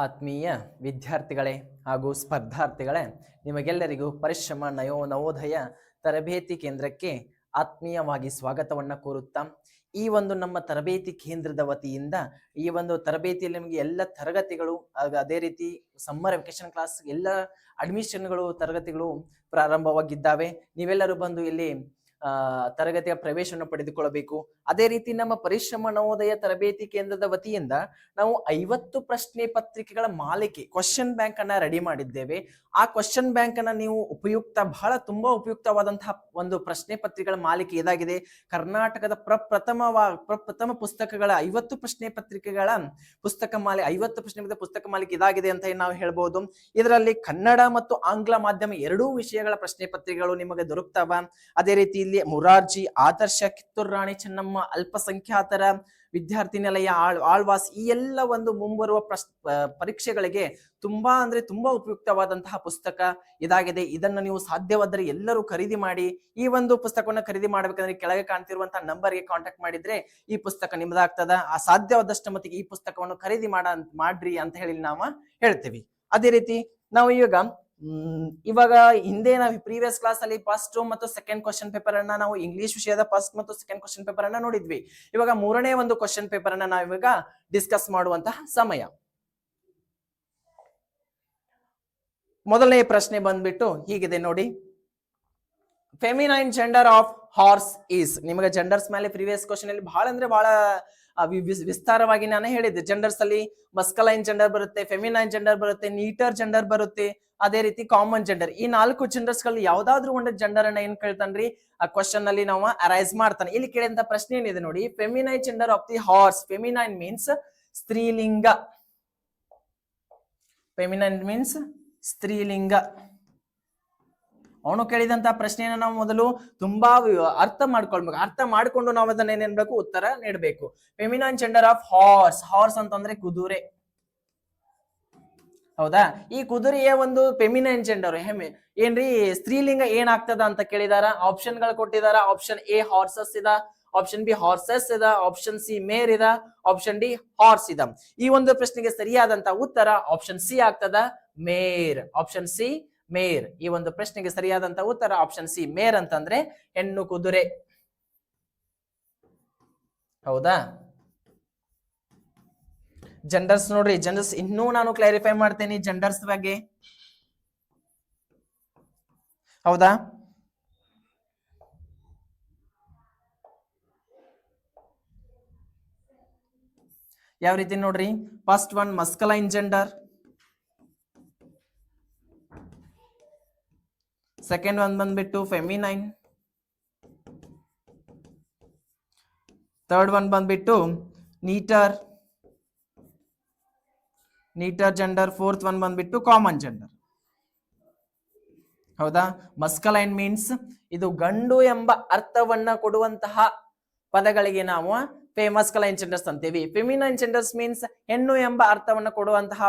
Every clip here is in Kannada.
ಆತ್ಮೀಯ ವಿದ್ಯಾರ್ಥಿಗಳೇ ಹಾಗೂ ಸ್ಪರ್ಧಾರ್ಥಿಗಳೇ, ನಿಮಗೆಲ್ಲರಿಗೂ ಪರಿಶ್ರಮ ನವೋದಯ ತರಬೇತಿ ಕೇಂದ್ರಕ್ಕೆ ಆತ್ಮೀಯವಾಗಿ ಸ್ವಾಗತವನ್ನ ಕೋರುತ್ತಾ, ಈ ಒಂದು ನಮ್ಮ ತರಬೇತಿ ಕೇಂದ್ರದ ವತಿಯಿಂದ ಈ ಒಂದು ತರಬೇತಿಯಲ್ಲಿ ನಿಮಗೆ ಎಲ್ಲ ತರಗತಿಗಳು ಅದೇ ರೀತಿ ಸಮ್ಮರ್ ವೆಕೇಶನ್ ಕ್ಲಾಸ್ ಎಲ್ಲ ಅಡ್ಮಿಷನ್ಗಳು ತರಗತಿಗಳು ಪ್ರಾರಂಭವಾಗಿದ್ದಾವೆ. ನೀವೆಲ್ಲರೂ ಬಂದು ಇಲ್ಲಿ ತರಗತಿಯ ಪ್ರವೇಶವನ್ನು ಪಡೆದುಕೊಳ್ಳಬೇಕು. ಅದೇ ರೀತಿ ನಮ್ಮ ಪರಿಶ್ರಮ ನವೋದಯ ತರಬೇತಿ ಕೇಂದ್ರದ ವತಿಯಿಂದ ನಾವು 50 ಪ್ರಶ್ನೆ ಪತ್ರಿಕೆಗಳ ಮಾಲಿಕೆ ಕ್ವಶನ್ ಬ್ಯಾಂಕ್ ಅನ್ನ ರೆಡಿ ಮಾಡಿದ್ದೇವೆ. ಆ ಕ್ವಶನ್ ಬ್ಯಾಂಕ್ ಅನ್ನ ನೀವು ತುಂಬಾ ಉಪಯುಕ್ತವಾದಂತಹ ಒಂದು ಪ್ರಶ್ನೆ ಪತ್ರಿಕೆಗಳ ಮಾಲಿಕೆ ಇದಾಗಿದೆ. ಕರ್ನಾಟಕದ ಪ್ರಪ್ರಥಮ ಪುಸ್ತಕಗಳ 50 ಪ್ರಶ್ನೆ ಪತ್ರಿಕೆಗಳ ಪುಸ್ತಕ ಮಾಲಿಕೆ 50 ಪ್ರಶ್ನೆ ಪುಸ್ತಕ ಮಾಲಿಕೆ ಇದಾಗಿದೆ ಅಂತ ನಾವು ಹೇಳ್ಬೋದು. ಇದರಲ್ಲಿ ಕನ್ನಡ ಮತ್ತು ಆಂಗ್ಲ ಮಾಧ್ಯಮ ಎರಡೂ ವಿಷಯಗಳ ಪ್ರಶ್ನೆ ಪತ್ರಿಕೆಗಳು ನಿಮಗೆ ದೊರಕ್ತಾವ. ಅದೇ ರೀತಿ ಇಲ್ಲಿ ಮುರಾರ್ಜಿ, ಆದರ್ಶ, ಕಿತ್ತೂರು ರಾಣಿ ಚೆನ್ನಮ್ಮ, ಅಲ್ಪಸಂಖ್ಯಾತರ ವಿದ್ಯಾರ್ಥಿ ನಿಲಯ, ಆಳ್ವಾಸ್ ಈ ಎಲ್ಲ ಒಂದು ಮುಂಬರುವ ಪರೀಕ್ಷೆಗಳಿಗೆ ತುಂಬಾ ಉಪಯುಕ್ತವಾದಂತಹ ಪುಸ್ತಕ ಇದಾಗಿದೆ. ಇದನ್ನು ನೀವು ಸಾಧ್ಯವಾದರೆ ಎಲ್ಲರೂ ಖರೀದಿ ಮಾಡಿ. ಈ ಒಂದು ಪುಸ್ತಕವನ್ನು ಖರೀದಿ ಮಾಡಬೇಕಂದ್ರೆ ಕೆಳಗೆ ಕಾಣ್ತಿರುವಂತಹ ನಂಬರ್ಗೆ ಕಾಂಟ್ಯಾಕ್ಟ್ ಮಾಡಿದ್ರೆ ಈ ಪುಸ್ತಕ ನಿಮ್ದಾಗ್ತದ. ಆ ಸಾಧ್ಯವಾದಷ್ಟು ಮಟ್ಟಿಗೆ ಈ ಪುಸ್ತಕವನ್ನು ಖರೀದಿ ಮಾಡ್ರಿ ಅಂತ ಹೇಳಿ ನಾವು ಹೇಳ್ತೀವಿ. ಅದೇ ರೀತಿ ನಾವು ಇವಾಗ ಹಿಂದೆ ನಾವು ಪ್ರೀವಿಯಸ್ ಕ್ಲಾಸ್ ಅಲ್ಲಿ ಫಸ್ಟ್ ಮತ್ತು ಸೆಕೆಂಡ್ ಕ್ವಶನ್ ಪೇಪರ್ ಅನ್ನ ನಾವು ಇಂಗ್ಲಿಷ್ ವಿಷಯದ ಫಸ್ಟ್ ಮತ್ತು ಸೆಕೆಂಡ್ ಕ್ವಶನ್ ಪೇಪರ್ ಅನ್ನ ನೋಡಿದ್ವಿ. ಇವಾಗ ಮೂರನೇ ಒಂದು ಕ್ವಶನ್ ಪೇಪರ್ ಅನ್ನ ನಾವು ಇವಾಗ ಡಿಸ್ಕಸ್ ಮಾಡುವಂತಹ ಸಮಯ. ಮೊದಲನೇ ಪ್ರಶ್ನೆ ಬಂದ್ಬಿಟ್ಟು ಹೀಗಿದೆ ನೋಡಿ. Feminine gender of horse is. ನಿಮಗೆ ಜೆಂಡರ್ಸ್ ಮೇಲೆ ಪ್ರೀವಿಯಸ್ ಕ್ವಶನ್ ಅಲ್ಲಿ ಬಹಳ ವಿಸ್ತಾರವಾಗಿ ನಾನು ಹೇಳಿದ್ದೆ. ಜೆಂಡರ್ಸ್ ಅಲ್ಲಿ ಮಸ್ಕಲೈನ್ ಜೆಂಡರ್ ಬರುತ್ತೆ, ಫೆಮಿನೈನ್ ಜೆಂಡರ್ ಬರುತ್ತೆ, ನೀಟರ್ ಜೆಂಡರ್ ಬರುತ್ತೆ, ಅದೇ ರೀತಿ ಕಾಮನ್ ಜೆಂಡರ್. ಈ 4 ಜೆಂಡರ್ಸ್ ಗಳಲ್ಲಿ ಯಾವ್ದಾದ್ರು ಒಂದು ಜೆಂಡರ್ ಅನ್ನ ಏನ್ ಕೇಳ್ತಾನ್ರಿ ಆ ಕ್ವಶನ್ ಅಲ್ಲಿ ನಾವು ಅರೈಸ್ ಮಾಡ್ತಾನೆ. ಇಲ್ಲಿ ಕೇಳಿದಂತ ಪ್ರಶ್ನೆ ಏನಿದೆ ನೋಡಿ, feminine gender of the horse. Feminine means ಸ್ತ್ರೀಲಿಂಗ. ಫೆಮಿನೈನ್ ಮೀನ್ಸ್ ಸ್ತ್ರೀಲಿಂಗ. ಅವನು ಕೇಳಿದಂತ ಪ್ರಶ್ನೆಯನ್ನ ನಾವು ಮೊದಲು ತುಂಬಾ ಅರ್ಥ ಮಾಡ್ಕೊಳ್ಬೇಕು. ಅರ್ಥ ಮಾಡ್ಕೊಂಡು ನಾವು ಅದನ್ನ ಏನೇನ್ಬೇಕು ಉತ್ತರ ನೀಡಬೇಕು. Feminine gender of horse. Horse ಅಂತಂದ್ರೆ ಕುದುರೆ, ಹೌದಾ? ಈ ಕುದುರೆಯ ಒಂದು ಫೆಮಿನೈನ್ ಜೆಂಡರ್ ಏನ್ರಿ ಸ್ತ್ರೀಲಿಂಗ ಏನಾಗ್ತದ ಅಂತ ಕೇಳಿದಾರ. ಆಪ್ಷನ್ ಗಳು ಕೊಟ್ಟಿದಾರ. ಆಪ್ಷನ್ ಎ ಹಾರ್ಸಸ್ ಇದ, ಆಪ್ಷನ್ ಬಿ ಹಾರ್ಸಸ್ ಇದ, ಆಪ್ಷನ್ ಸಿ ಮೇರ್ ಇದ, ಆಪ್ಷನ್ ಡಿ ಹಾರ್ಸ್ ಇದ. ಈ ಒಂದು ಪ್ರಶ್ನೆಗೆ ಸರಿಯಾದಂತ ಉತ್ತರ ಆಪ್ಷನ್ ಸಿ ಆಗ್ತದ, ಮೇರ್. ಆಪ್ಷನ್ ಸಿ ಮೇರ್. ಈ ಒಂದು ಪ್ರಶ್ನೆಗೆ ಸರಿಯಾದಂತ ಉತ್ತರ ಆಪ್ಷನ್ ಸಿ ಮೇರ್ ಅಂತಂದ್ರೆ ಹೆಣ್ಣು ಕುದುರೆ, ಹೌದಾ? ಜೆಂಡರ್ಸ್ ನೋಡ್ರಿ, ಜೆಂಡರ್ಸ್ ಇನ್ನೂ ನಾನು ಕ್ಲಾರಿಫೈ ಮಾಡ್ತೇನೆ ಜೆಂಡರ್ಸ್ ಬಗ್ಗೆ, ಹೌದಾ? ಯಾವ ರೀತಿ ನೋಡ್ರಿ, first one ಮಸ್ಕಲೈನ್ gender, second one ಬಂದ್ಬಿಟ್ಟು ಫೆಮಿನೈನ್, ಥರ್ಡ್ ಒನ್ ಬಂದ್ಬಿಟ್ಟು ನೀಟರ್ ಜೆಂಡರ್, ಫೋರ್ತ್ ಒನ್ ಬಂದ್ಬಿಟ್ಟು ಕಾಮನ್ ಜೆಂಡರ್, ಹೌದಾ? ಮಸ್ಕಲೈನ್ ಮೀನ್ಸ್ ಇದು ಗಂಡು ಎಂಬ ಅರ್ಥವನ್ನ ಕೊಡುವಂತಹ ಪದಗಳಿಗೆ ನಾವು ಮಸ್ಕಲೈನ್ ಜೆಂಡರ್ಸ್ ಅಂತೀವಿ. ಫೆಮಿನೈನ್ ಜೆಂಡರ್ಸ್ ಮೀನ್ಸ್ ಹೆಣ್ಣು ಎಂಬ ಅರ್ಥವನ್ನ ಕೊಡುವಂತಹ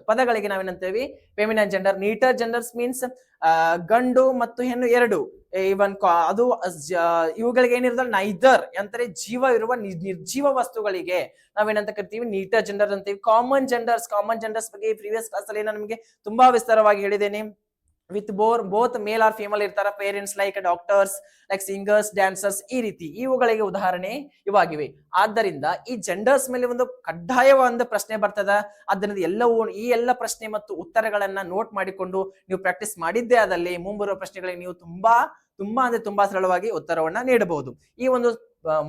ಪದಗಳಿಗೆ ನಾವೇನಂತೇವಿ ಫೆಮಿನೈನ್ ಜೆಂಡರ್. ನೀಟರ್ ಜೆಂಡರ್ಸ್ ಮೀನ್ಸ್ ಗಂಡು ಮತ್ತು ಹೆಣ್ಣು ಎರಡು, ಇವನ್ ಅದು ಇವುಗಳಿಗೆ ಏನಿರ್ತದೆ ನೈದರ್ ಅಂತಾರೆ ಜೀವ ಇರುವ ನಿರ್ಜೀವ ವಸ್ತುಗಳಿಗೆ ನಾವೇನಂತ ಕರಿತೀವಿ ನೀಟರ್ ಜೆಂಡರ್ ಅಂತೀವಿ. ಕಾಮನ್ ಜೆಂಡರ್ಸ್ ಬಗ್ಗೆ ಪ್ರೀವಿಯಸ್ ಕ್ಲಾಸ್ ಅಲ್ಲಿ ನಾನು ನಿಮಗೆ ತುಂಬಾ ವಿಸ್ತಾರವಾಗಿ ಹೇಳಿದ್ದೇನೆ. With both male or female ಇರ್ತಾರ. Parents like doctors, like singers, dancers, ಈ ರೀತಿ ಇವುಗಳಿಗೆ ಉದಾಹರಣೆ ಇವಾಗಿವೆ. ಆದ್ದರಿಂದ ಈ ಜೆಂಡರ್ಸ್ ಮೇಲೆ ಒಂದು ಕಡ್ಡಾಯವಾದ ಪ್ರಶ್ನೆ ಬರ್ತದ. ಅದರಿಂದ ಈ ಎಲ್ಲ ಪ್ರಶ್ನೆ ಮತ್ತು ಉತ್ತರಗಳನ್ನ ನೋಟ್ ಮಾಡಿಕೊಂಡು ನೀವು ಪ್ರಾಕ್ಟೀಸ್ ಮಾಡಿದ್ದೇ ಆದಲ್ಲಿ ಮುಂಬರುವ ಪ್ರಶ್ನೆಗಳಿಗೆ ನೀವು ತುಂಬಾ ಸರಳವಾಗಿ ಉತ್ತರವನ್ನ ನೀಡಬಹುದು. ಈ ಒಂದು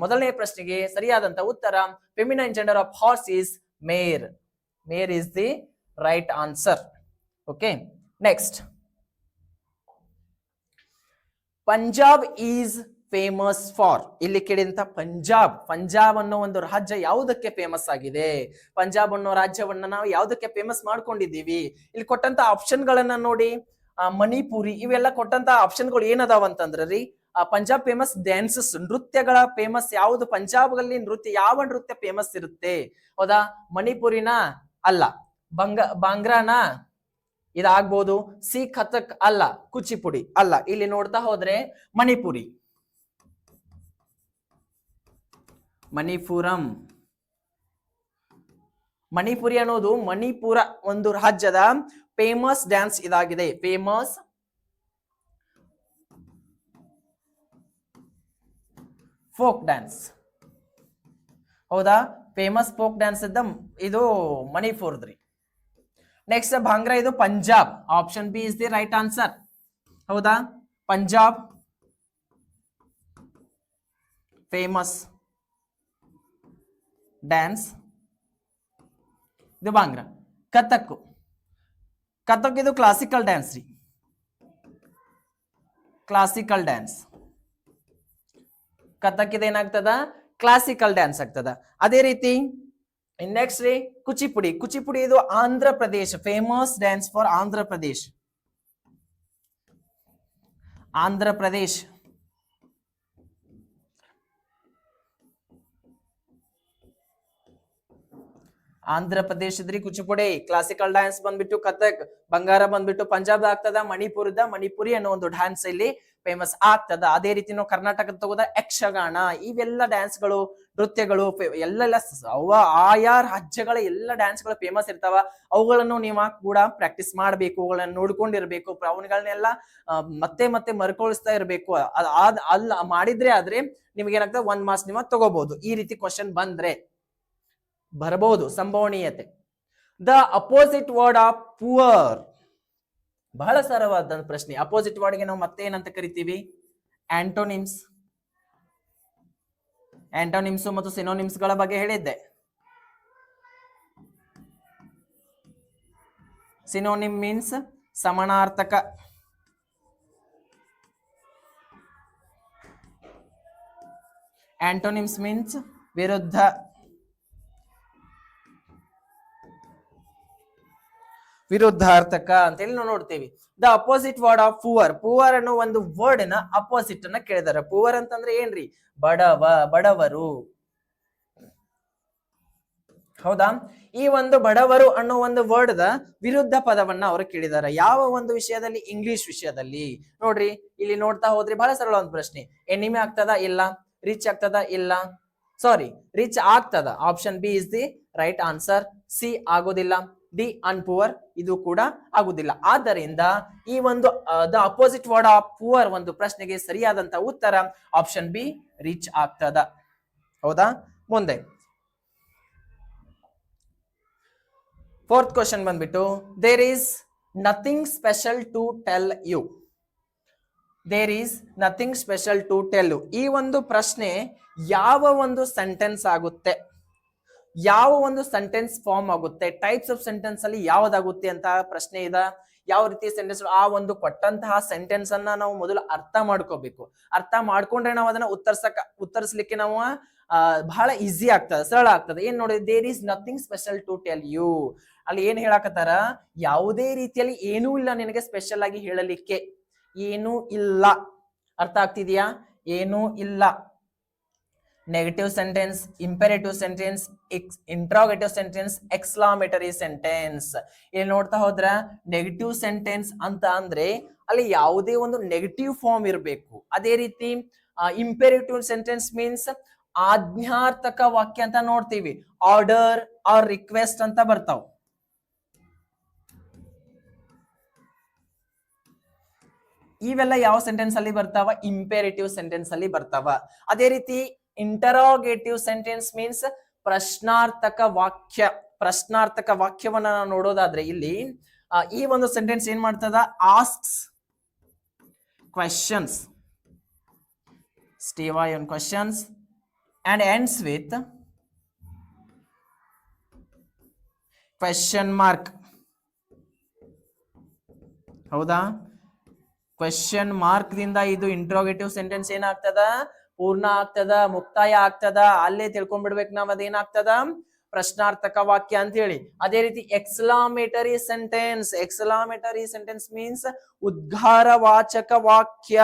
ಮೊದಲನೇ ಪ್ರಶ್ನೆಗೆ ಸರಿಯಾದಂತ ಉತ್ತರ feminine gender of horse is ಮೇರ್. ಮೇರ್ is the right answer. Okay, next. Punjab is famous for. ಇಲ್ಲಿ ಕೇಳಿದಂತ ಪಂಜಾಬ್ ಅನ್ನೋ ಒಂದು ರಾಜ್ಯ ಯಾವುದಕ್ಕೆ ಫೇಮಸ್ ಆಗಿದೆ? ಪಂಜಾಬ್ ಅನ್ನೋ ರಾಜ್ಯವನ್ನ ನಾವು ಯಾವುದಕ್ಕೆ ಫೇಮಸ್ ಮಾಡ್ಕೊಂಡಿದ್ದೀವಿ? ಇಲ್ಲಿ ಕೊಟ್ಟಂತ ಆಪ್ಷನ್ ಗಳನ್ನ ನೋಡಿ. ಮಣಿಪುರಿ ಇವೆಲ್ಲ ಕೊಟ್ಟಂತ ಆಪ್ಷನ್ಗಳು ಏನದಾವ ಅಂತಂದ್ರಿ, ಪಂಜಾಬ್ ಫೇಮಸ್ ಡ್ಯಾನ್ಸಸ್, ನೃತ್ಯಗಳ ಫೇಮಸ್ ಯಾವುದು? ಪಂಜಾಬ್ನಲ್ಲಿ ಯಾವ ನೃತ್ಯ ಫೇಮಸ್ ಇರುತ್ತೆ? ಹೌದಾ? ಮಣಿಪುರಿನ ಅಲ್ಲ, ಬಾಂಗ್ರಾನ ಇದಾಗ್ಬೋದು. ಸಿ ಕಥಕ್ ಅಲ್ಲ, ಕುಚಿಪುಡಿ ಅಲ್ಲ. ಇಲ್ಲಿ ನೋಡ್ತಾ ಹೋದ್ರೆ ಮಣಿಪುರಿ ಅನ್ನೋದು ಮಣಿಪುರ ಒಂದು ರಾಜ್ಯದ ಫೇಮಸ್ ಡ್ಯಾನ್ಸ್ ಇದಾಗಿದೆ. Famous folk dance. ಹೌದಾ, ಫೇಮಸ್ ಫೋಕ್ ಡ್ಯಾನ್ಸ್ ಇದ್ದ ಇದು ಮಣಿಪುರದ್ರಿ. ನೆಕ್ಸ್ಟ್ ಭಾಂಗ್ರಾ ಇದು Punjab. Option B is the right answer. ಹೌದಾ, ಪಂಜಾಬ್ ಫೇಮಸ್ ಡ್ಯಾನ್ಸ್ ಇದು ಭಾಂಗ್ರಾ. ಕಥಕ್, ಕಥಕ್ ಇದು ಕ್ಲಾಸಿಕಲ್ ಡ್ಯಾನ್ಸ್ ರೀ, ಕ್ಲಾಸಿಕಲ್ ಡ್ಯಾನ್ಸ್. ಕಥಕ್ ಇದೇನಾಗ್ತದ, ಕ್ಲಾಸಿಕಲ್ ಡ್ಯಾನ್ಸ್ ಆಗ್ತದ. ಅದೇ ರೀತಿ ನೆಕ್ಸ್ಟ್ ರೀ ಕುಚಿಪುಡಿ. ಕುಚಿಪುಡಿ ಇದು Andhra Pradesh, famous dance for Andhra Pradesh. Andhra Pradesh Andhra ಪ್ರದೇಶದ್ರಿ ಕುಚಿಪುಡಿ. ಕ್ಲಾಸಿಕಲ್ ಡ್ಯಾನ್ಸ್ ಬಂದ್ಬಿಟ್ಟು ಕಥಕ್, ಬಂಗಾರ ಬಂದ್ಬಿಟ್ಟು ಪಂಜಾಬ್ ಆಗ್ತದ, ಮಣಿಪುರದ ಮಣಿಪುರಿ ಅನ್ನೋ ಒಂದು ಡ್ಯಾನ್ಸ್ ಇಲ್ಲಿ ಫೇಮಸ್ ಆಗ್ತದ. ಅದೇ ರೀತಿ ನಾವು ಕರ್ನಾಟಕದ ತಗೋದ ಯಕ್ಷಗಾನ, ಇವೆಲ್ಲ ಡ್ಯಾನ್ಸ್ಗಳು, ನೃತ್ಯಗಳು ಎಲ್ಲ ಅವ ಆಯಾ ರಾಜ್ಯಗಳ ಎಲ್ಲ ಡ್ಯಾನ್ಸ್ಗಳು ಫೇಮಸ್ ಇರ್ತಾವ. ಅವುಗಳನ್ನು ನೀವು ಕೂಡ ಪ್ರಾಕ್ಟೀಸ್ ಮಾಡ್ಬೇಕು, ಅವುಗಳನ್ನ ನೋಡ್ಕೊಂಡಿರ್ಬೇಕು, ಅವನ್ಗಳನ್ನೆಲ್ಲ ಮತ್ತೆ ಮತ್ತೆ ಮರುಕಳಿಸ್ತಾ ಇರ್ಬೇಕು. ಅಲ್ಲ ಮಾಡಿದ್ರೆ ಆದ್ರೆ ನಿಮ್ಗೆ ಏನಾಗ್ತದೆ, 1 ಮಾರ್ಕ್ಸ್ ನೀವು ತಗೋಬಹುದು. ಈ ರೀತಿ ಕ್ವಶನ್ ಬಂದ್ರೆ ಬರಬಹುದು, ಸಂಭವನೀಯತೆ. The opposite word of poor. ಬಹಳ ಸರಳವಾದ ಪ್ರಶ್ನೆ. ಅಪೋಸಿಟ್ ವರ್ಡ್ ಗೆ ನಾವು ಮತ್ತೆ ಏನಂತ ಕರಿತೀವಿ? ಆಂಟೋನಿಮ್ಸ್. ಆಂಟೋನಿಮ್ಸ್ ಮತ್ತು ಸಿನೋನಿಮ್ಸ್ ಗಳ ಬಗ್ಗೆ ಹೇಳಿದ್ದೆ. ಸಿನೋನಿಮ್ ಮೀನ್ಸ್ ಸಮಾನಾರ್ಥಕ. ಆಂಟೋನಿಮ್ಸ್ ಮೀನ್ಸ್ ವಿರುದ್ಧ. ವಿರುದ್ಧಾರ್ಥಕ ಅಂತೇಳಿ ನಾವು ನೋಡ್ತೀವಿ. The opposite word of poor. Poor ಅನ್ನೋ ಒಂದು ವರ್ಡ್ ನ ಅಪೋಸಿಟ್ ಅನ್ನ ಕೇಳಿದಾರೆ. ಪುವರ್ ಅಂತಂದ್ರೆ ಏನ್ರಿ? ಬಡವ, ಬಡವರು. ಹೌದಾ, ಈ ಒಂದು ಬಡವರು ಅನ್ನೋ ಒಂದು ವರ್ಡ್ ದ ವಿರುದ್ಧ ಪದವನ್ನ ಅವರು ಕೇಳಿದಾರೆ. ಯಾವ ಒಂದು ವಿಷಯದಲ್ಲಿ? ಇಂಗ್ಲಿಷ್ ವಿಷಯದಲ್ಲಿ. ನೋಡ್ರಿ, ಇಲ್ಲಿ ನೋಡ್ತಾ ಹೋದ್ರಿ ಬಹಳ ಸರಳ ಒಂದು ಪ್ರಶ್ನೆ. ಎನಿಮಿ ಆಗ್ತದ? ಇಲ್ಲ. ರಿಚ್ ಆಗ್ತದ? ಇಲ್ಲ. ಸಾರಿ, ರಿಚ್ ಆಗ್ತದ. Option B is the right answer. C ಆಗೋದಿಲ್ಲ. ಡಿ ಅನ್ಪುವರ್, ಇದು ಕೂಡ ಆಗುದಿಲ್ಲ. ಆದ್ದರಿಂದ ಈ ಒಂದು the opposite word of poor ಒಂದು ಪ್ರಶ್ನೆಗೆ ಸರಿಯಾದಂತ ಉತ್ತರ ಆಪ್ಷನ್ ಬಿ, ರಿಚ್ ಆಗ್ತದ. ಹೌದಾ, ಮುಂದೆ 4th ಕ್ವಶನ್ ಬಂದ್ಬಿಟ್ಟು there is nothing special to tell you. There is nothing special to tell you. ಈ ಒಂದು ಪ್ರಶ್ನೆ ಯಾವ ಒಂದು ಸೆಂಟೆನ್ಸ್ ಆಗುತ್ತೆ, ಯಾವ ಒಂದು ಸೆಂಟೆನ್ಸ್ ಫಾರ್ಮ್ ಆಗುತ್ತೆ, ಟೈಪ್ಸ್ ಆಫ್ ಸೆಂಟೆನ್ಸ್ ಅಲ್ಲಿ ಯಾವ್ದಾಗುತ್ತೆ ಅಂತ ಪ್ರಶ್ನೆ ಇದೆ. ಯಾವ ರೀತಿ ಸೆಂಟೆನ್ಸ್, ಆ ಒಂದು ಕೊಟ್ಟಂತಹ ಸೆಂಟೆನ್ಸ್ ಅನ್ನ ನಾವು ಮೊದಲು ಅರ್ಥ ಮಾಡ್ಕೋಬೇಕು. ಅರ್ಥ ಮಾಡ್ಕೊಂಡ್ರೆ ನಾವು ಅದನ್ನ ಉತ್ತರಿಸಲಿಕ್ಕೆ ನಾವು ಬಹಳ ಈಸಿ ಆಗ್ತದೆ, ಸರಳ ಆಗ್ತದೆ. ಏನ್ ನೋಡಿ, there is nothing special to tell you. ಅಲ್ಲಿ ಏನ್ ಹೇಳಕತ್ತಾರ? ಯಾವುದೇ ರೀತಿಯಲ್ಲಿ ಏನೂ ಇಲ್ಲ ನಿನಗೆ ಸ್ಪೆಷಲ್ ಆಗಿ ಹೇಳಲಿಕ್ಕೆ. ಏನೂ ಇಲ್ಲ. ಅರ್ಥ ಆಗ್ತಿದ್ಯಾ? ಏನೂ ಇಲ್ಲ. Negative sentence, imperative sentence, interrogative sentence, exclamatory sentence. ಇಲ್ಲಿ ನೋಡ್ತಾ ಹೋದ್ರ ನೆಗೆಟಿವ್ ಸೆಂಟೆನ್ಸ್ ಅಂತ ಅಂದ್ರೆ ಅಲ್ಲಿ ಯಾವುದೇ ಒಂದು ನೆಗೆಟಿವ್ ಫಾರ್ಮ್ ಇರಬೇಕು. ಅದೇ ರೀತಿ ಇಂಪೆರೇಟಿವ್ ಸೆಂಟೆನ್ಸ್ ಮೀನ್ಸ್ ಆಜ್ಞಾರ್ಥಕ ವಾಕ್ಯ ಅಂತ ನೋಡ್ತೀವಿ. ಆರ್ಡರ್ ಆರ್ ರಿಕ್ವೆಸ್ಟ್ ಅಂತ ಬರ್ತಾವ. ಇವೆಲ್ಲ ಯಾವ ಸೆಂಟೆನ್ಸ್ ಅಲ್ಲಿ ಬರ್ತಾವ? ಇಂಪೆರೇಟಿವ್ ಸೆಂಟೆನ್ಸ್ ಅಲ್ಲಿ ಬರ್ತಾವ. ಅದೇ ರೀತಿ ಇಂಟರೋಗೇಟಿವ್ ಸೆಂಟೆನ್ಸ್ ಮೀನ್ಸ್ ಪ್ರಶ್ನಾರ್ಥಕ ವಾಕ್ಯ. ಪ್ರಶ್ನಾರ್ಥಕ ವಾಕ್ಯವನ್ನ ನಾವು ನೋಡೋದಾದ್ರೆ ಇಲ್ಲಿ ಈ ಒಂದು ಸೆಂಟೆನ್ಸ್ ಏನ್ ಮಾಡ್ತದ? ಆಸ್ಕ್ಸ್ ಕ್ವೆಶ್ಚನ್ಸ್, ಸ್ಟೇವಾಯ್ on questions and ends with question mark. ಹೌದಾ, ಕ್ವೆಶ್ಚನ್ ಮಾರ್ಕ್ ದಿಂದ ಇದು ಇಂಟ್ರೋಗೇಟಿವ್ ಸೆಂಟೆನ್ಸ್ ಏನಾಗ್ತದ? ಪೂರ್ಣ ಆಗ್ತದ, ಮುಕ್ತಾಯ ಆಗ್ತದ. ಅಲ್ಲೇ ತಿಳ್ಕೊಂಡ್ಬಿಡ್ಬೇಕು ನಾವ್ ಅದೇನಾಗ್ತದ? ಪ್ರಶ್ನಾರ್ಥಕ ವಾಕ್ಯ ಅಂತ ಹೇಳಿ. ಅದೇ ರೀತಿ exclamatory sentence. Exclamatory sentence means ಉದ್ಗಾರವಾಚಕ ವಾಕ್ಯ.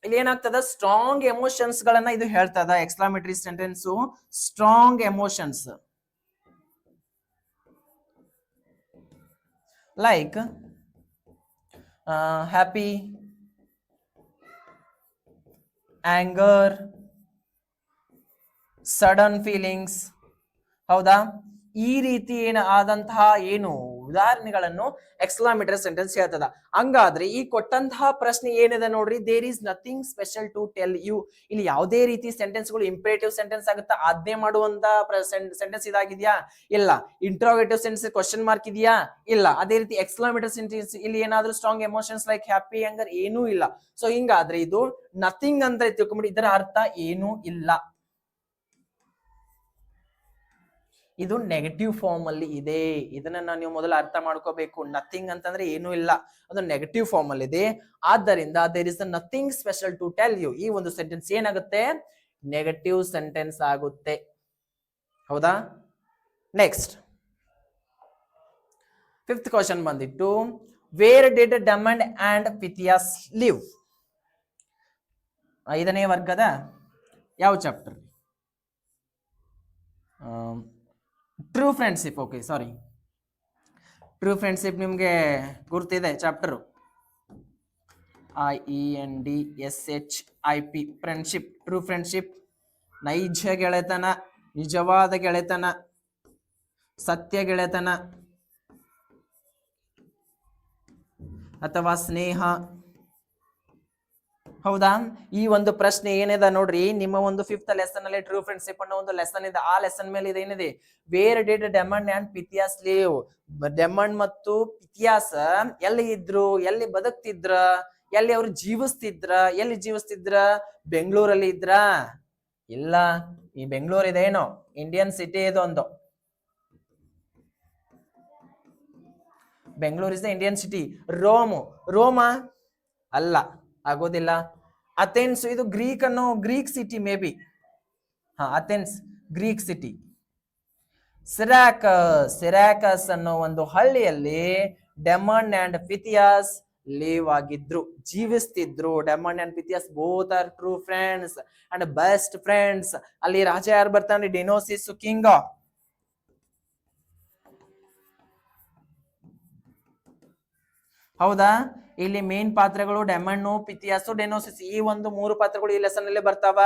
ಇಲ್ಲಿ ಏನಾಗ್ತದ? ಸ್ಟ್ರಾಂಗ್ ಎಮೋಷನ್ಸ್ ಗಳನ್ನ ಇದು ಹೇಳ್ತದ. Exclamatory sentence strong emotions like happy, anger, sudden feelings. ಹೌದಾ, ಈ ರೀತಿ ಆದಂತಹ ಉದಾಹರಣೆಗಳನ್ನು ಎಕ್ಸ್ಕ್ಲಾಮೇಟರಿ ಸೆಂಟೆನ್ಸ್ ಹೇಳ್ತದ. ಹಂಗಾದ್ರೆ ಈ ಕೊಟ್ಟಂತಹ ಪ್ರಶ್ನೆ ಏನಿದೆ ನೋಡ್ರಿ, there is nothing special to tell you. ಇಲ್ಲಿ ಯಾವುದೇ ರೀತಿ ಸೆಂಟೆನ್ಸ್ ಗಳು ಇಂಪರೇಟಿವ್ ಸೆಂಟೆನ್ಸ್ ಆಗುತ್ತಾ, ಆಜ್ಞೆ ಮಾಡುವಂತ ಸೆಂಟೆನ್ಸ್ ಇದಾಗಿದ್ಯಾ? ಇಲ್ಲ. ಇಂಟ್ರೋಗೇಟಿವ್ ಸೆಂಟೆನ್ಸ್ ಕ್ವಶನ್ ಮಾರ್ಕ್ ಇದೆಯಾ? ಇಲ್ಲ. ಅದೇ ರೀತಿ ಎಕ್ಸ್ಕ್ಲಾಮೇಟರಿ ಸೆಂಟೆನ್ಸ್ ಇಲ್ಲಿ ಏನಾದ್ರೂ strong emotions like happy, anger ಏನೂ ಇಲ್ಲ. ಸೊ ಹಿಂಗಾದ್ರೆ ಇದು ನಥಿಂಗ್ ಅಂತ ತಿಳ್ಕೊಂಬಿಡಿ, ಇದರ ಅರ್ಥ ಏನೂ ಇಲ್ಲ. ಇದು ನೆಗೆಟಿವ್ ಫಾರ್ಮ್ ಅಲ್ಲಿ ಇದೆ. ಇದನ್ನ ನೀವು ಮೊದಲು ಅರ್ಥ ಮಾಡ್ಕೋಬೇಕು. ನಥಿಂಗ್ ಅಂತಂದ್ರೆ ಏನೂ ಇಲ್ಲ, ಅದು ನೆಗೆಟಿವ್ ಫಾರ್ಮ್ ಅಲ್ಲಿ ಇದೆ. ಆದ್ದರಿಂದ there is nothing special to tell you. ಈ ಒಂದು ಸೆಂಟೆನ್ಸ್ ಏನಾಗುತ್ತೆ? ನೆಗೆಟಿವ್ ಸೆಂಟೆನ್ಸ್ ಆಗುತ್ತೆ. ಹೌದಾ? ನೆಕ್ಸ್ಟ್ ಫಿಫ್ತ್ ಕ್ವಶನ್ ಬಂದಿಟ್ಟು, where did Damon and Pythias live? 5ನೇ ವರ್ಗದ ಯಾವ chapter? True friendship. Okay, sorry, true friendship ನಿಮ್ಗೆ ಗುರ್ತಿದೆ chapter. IENDSHIP friendship, true friendship. ನೈಜ ಗೆಳೆತನ, ನಿಜವಾದ ಗೆಳೆತನ, ಸತ್ಯ ಗೆಳೆತನ ಅಥವಾ ಸ್ನೇಹ. ಹೌದಾ? ಈ ಒಂದು ಪ್ರಶ್ನೆ ಏನಿದೆ ನೋಡ್ರಿ, ನಿಮ್ಮ ಒಂದು 5th ಲೆಸನ್ ಅಲ್ಲಿ ಟ್ರೂ ಫ್ರೆಂಡ್ಶಿಪ್ ಅನ್ನೋ ಒಂದು ಲೆಸನ್ ಇದೆ. ಆ ಲೆಸನ್ ಮೇಲೆ ಇದೇನಿದೆ, where did ಡೆಮಂಡ್ and Pythias live? ಡೆಮಂಡ್ ಮತ್ತು ಪಿಥಿಯಾಸ್ ಎಲ್ಲಿ ಇದ್ರು, ಎಲ್ಲಿ ಬದುಕ್ತಿದ್ರ, ಎಲ್ಲಿ ಅವ್ರು ಜೀವಿಸ್ತಿದ್ರ? ಎಲ್ಲಿ ಜೀವಿಸ್ತಿದ್ರ? ಬೆಂಗಳೂರಲ್ಲಿ ಇದ್ರ? ಇಲ್ಲ. ಈ ಬೆಂಗಳೂರು ಇದೇನೋ ಇಂಡಿಯನ್ ಸಿಟಿ ಇದು ಒಂದು. Bengaluru is the Indian city. Rome ಅಲ್ಲ, ಆಗೋದಿಲ್ಲ. ಅಥೆನ್ಸ್, ಇದು Greek city maybe. Athens Greek city. Syracuse ಅನ್ನೋ ಒಂದು ಹಳ್ಳಿಯಲ್ಲಿ ಡೆಮಂಡ್ ಅಂಡ್ ಪಿಥಿಯಾಸ್ ಲಿವ್ ಆಗಿದ್ರು, ಜೀವಿಸ್ತಿದ್ರು. Damon and Pythias both are true friends and best friends. ಅಲ್ಲಿ ರಾಜ ಯಾರು ಬರ್ತಾನೆ? Dionysius king. ಹೌದಾ? ಇಲ್ಲಿ ಮೇನ್ ಪಾತ್ರಗಳು ಡೆಮಂಡ್, ಪಿಥಿಯಾಸ್, ಡೆನೋಸಿಸ್. ಈ ಒಂದು 3 ಪಾತ್ರಗಳು ಈ ಲೆಸನ್ ಅಲ್ಲಿ ಬರ್ತಾವ.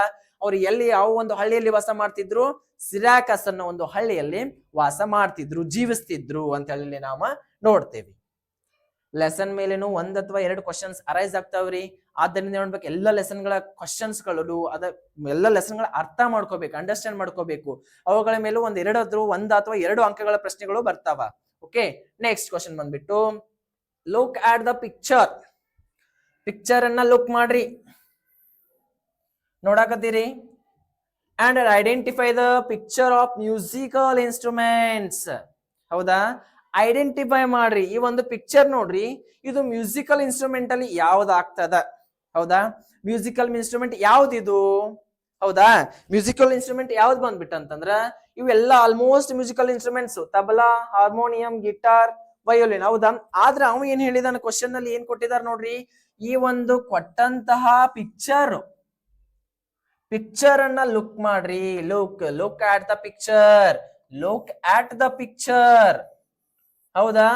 ಅವ್ರು ಎಲ್ಲಿ ಯಾವ ಒಂದು ಹಳ್ಳಿಯಲ್ಲಿ ವಾಸ ಮಾಡ್ತಿದ್ರು? ಸಿರಾಕಸ್ ಅನ್ನೋ ಒಂದು ಹಳ್ಳಿಯಲ್ಲಿ ವಾಸ ಮಾಡ್ತಿದ್ರು, ಜೀವಿಸ್ತಿದ್ರು ಅಂತ ಹೇಳಿ ನಾವು ನೋಡ್ತೇವೆ. ಲೆಸನ್ ಮೇಲೇನು 1 ಅಥವಾ 2 ಕ್ವಶನ್ಸ್ ಅರೈಸ್ ಆಗ್ತಾವ್ರಿ. ಆದ್ದರಿಂದ ನೋಡ್ಬೇಕು, ಎಲ್ಲ ಲೆಸನ್ಗಳ ಕ್ವಶನ್ಸ್ಗಳು ಎಲ್ಲ ಲೆಸನ್ಗಳ ಅರ್ಥ ಮಾಡ್ಕೋಬೇಕು, ಅಂಡರ್ಸ್ಟ್ಯಾಂಡ್ ಮಾಡ್ಕೋಬೇಕು. ಅವುಗಳ ಮೇಲೂ 1 ಅಥವಾ 2 ಅಂಕಗಳ ಪ್ರಶ್ನೆಗಳು ಬರ್ತಾವ. ಓಕೆ, ನೆಕ್ಸ್ಟ್ ಕ್ವಶನ್ ಬಂದ್ಬಿಟ್ಟು, look at the picture. Picture ಅನ್ನ ಲುಕ್ ಮಾಡ್ರಿ, ನೋಡಾಕತ್ತೀರಿ. And identify the picture of musical instruments. ಹೌದಾ? ಐಡೆಂಟಿಫೈ ಮಾಡ್ರಿ. ಈ ಒಂದು ಪಿಕ್ಚರ್ ನೋಡ್ರಿ, ಇದು ಮ್ಯೂಸಿಕಲ್ ಇನ್ಸ್ಟ್ರೂಮೆಂಟ್ ಅಲ್ಲಿ ಯಾವ್ದಾಗ್ತದ? ಹೌದಾ? ಮ್ಯೂಸಿಕಲ್ ಇನ್ಸ್ಟ್ರೂಮೆಂಟ್ ಯಾವ್ದಿದು? ಹೌದಾ? ಮ್ಯೂಸಿಕಲ್ ಇನ್ಸ್ಟ್ರೂಮೆಂಟ್ ಯಾವ್ದು ಬಂದ್ಬಿಟ್ಟು ಅಂತಂದ್ರ ಇವೆಲ್ಲ almost musical instruments. Tabla, harmonium, guitar, violin. ಹೌದಾ? ಆದ್ರೆ ಅವ ಏನ್ ಹೇಳಿದಾನ ಕ್ವಶನ್ ಅಲ್ಲಿ, ಏನ್ ಕೊಟ್ಟಿದಾರ ನೋಡ್ರಿ, ಈ ಒಂದು ಕೊಟ್ಟಂತಹ ಪಿಕ್ಚರ್ ಅನ್ನ ಲುಕ್ ಮಾಡ್ರಿ. Look at the picture, look at the picture. ಹೌದಾ?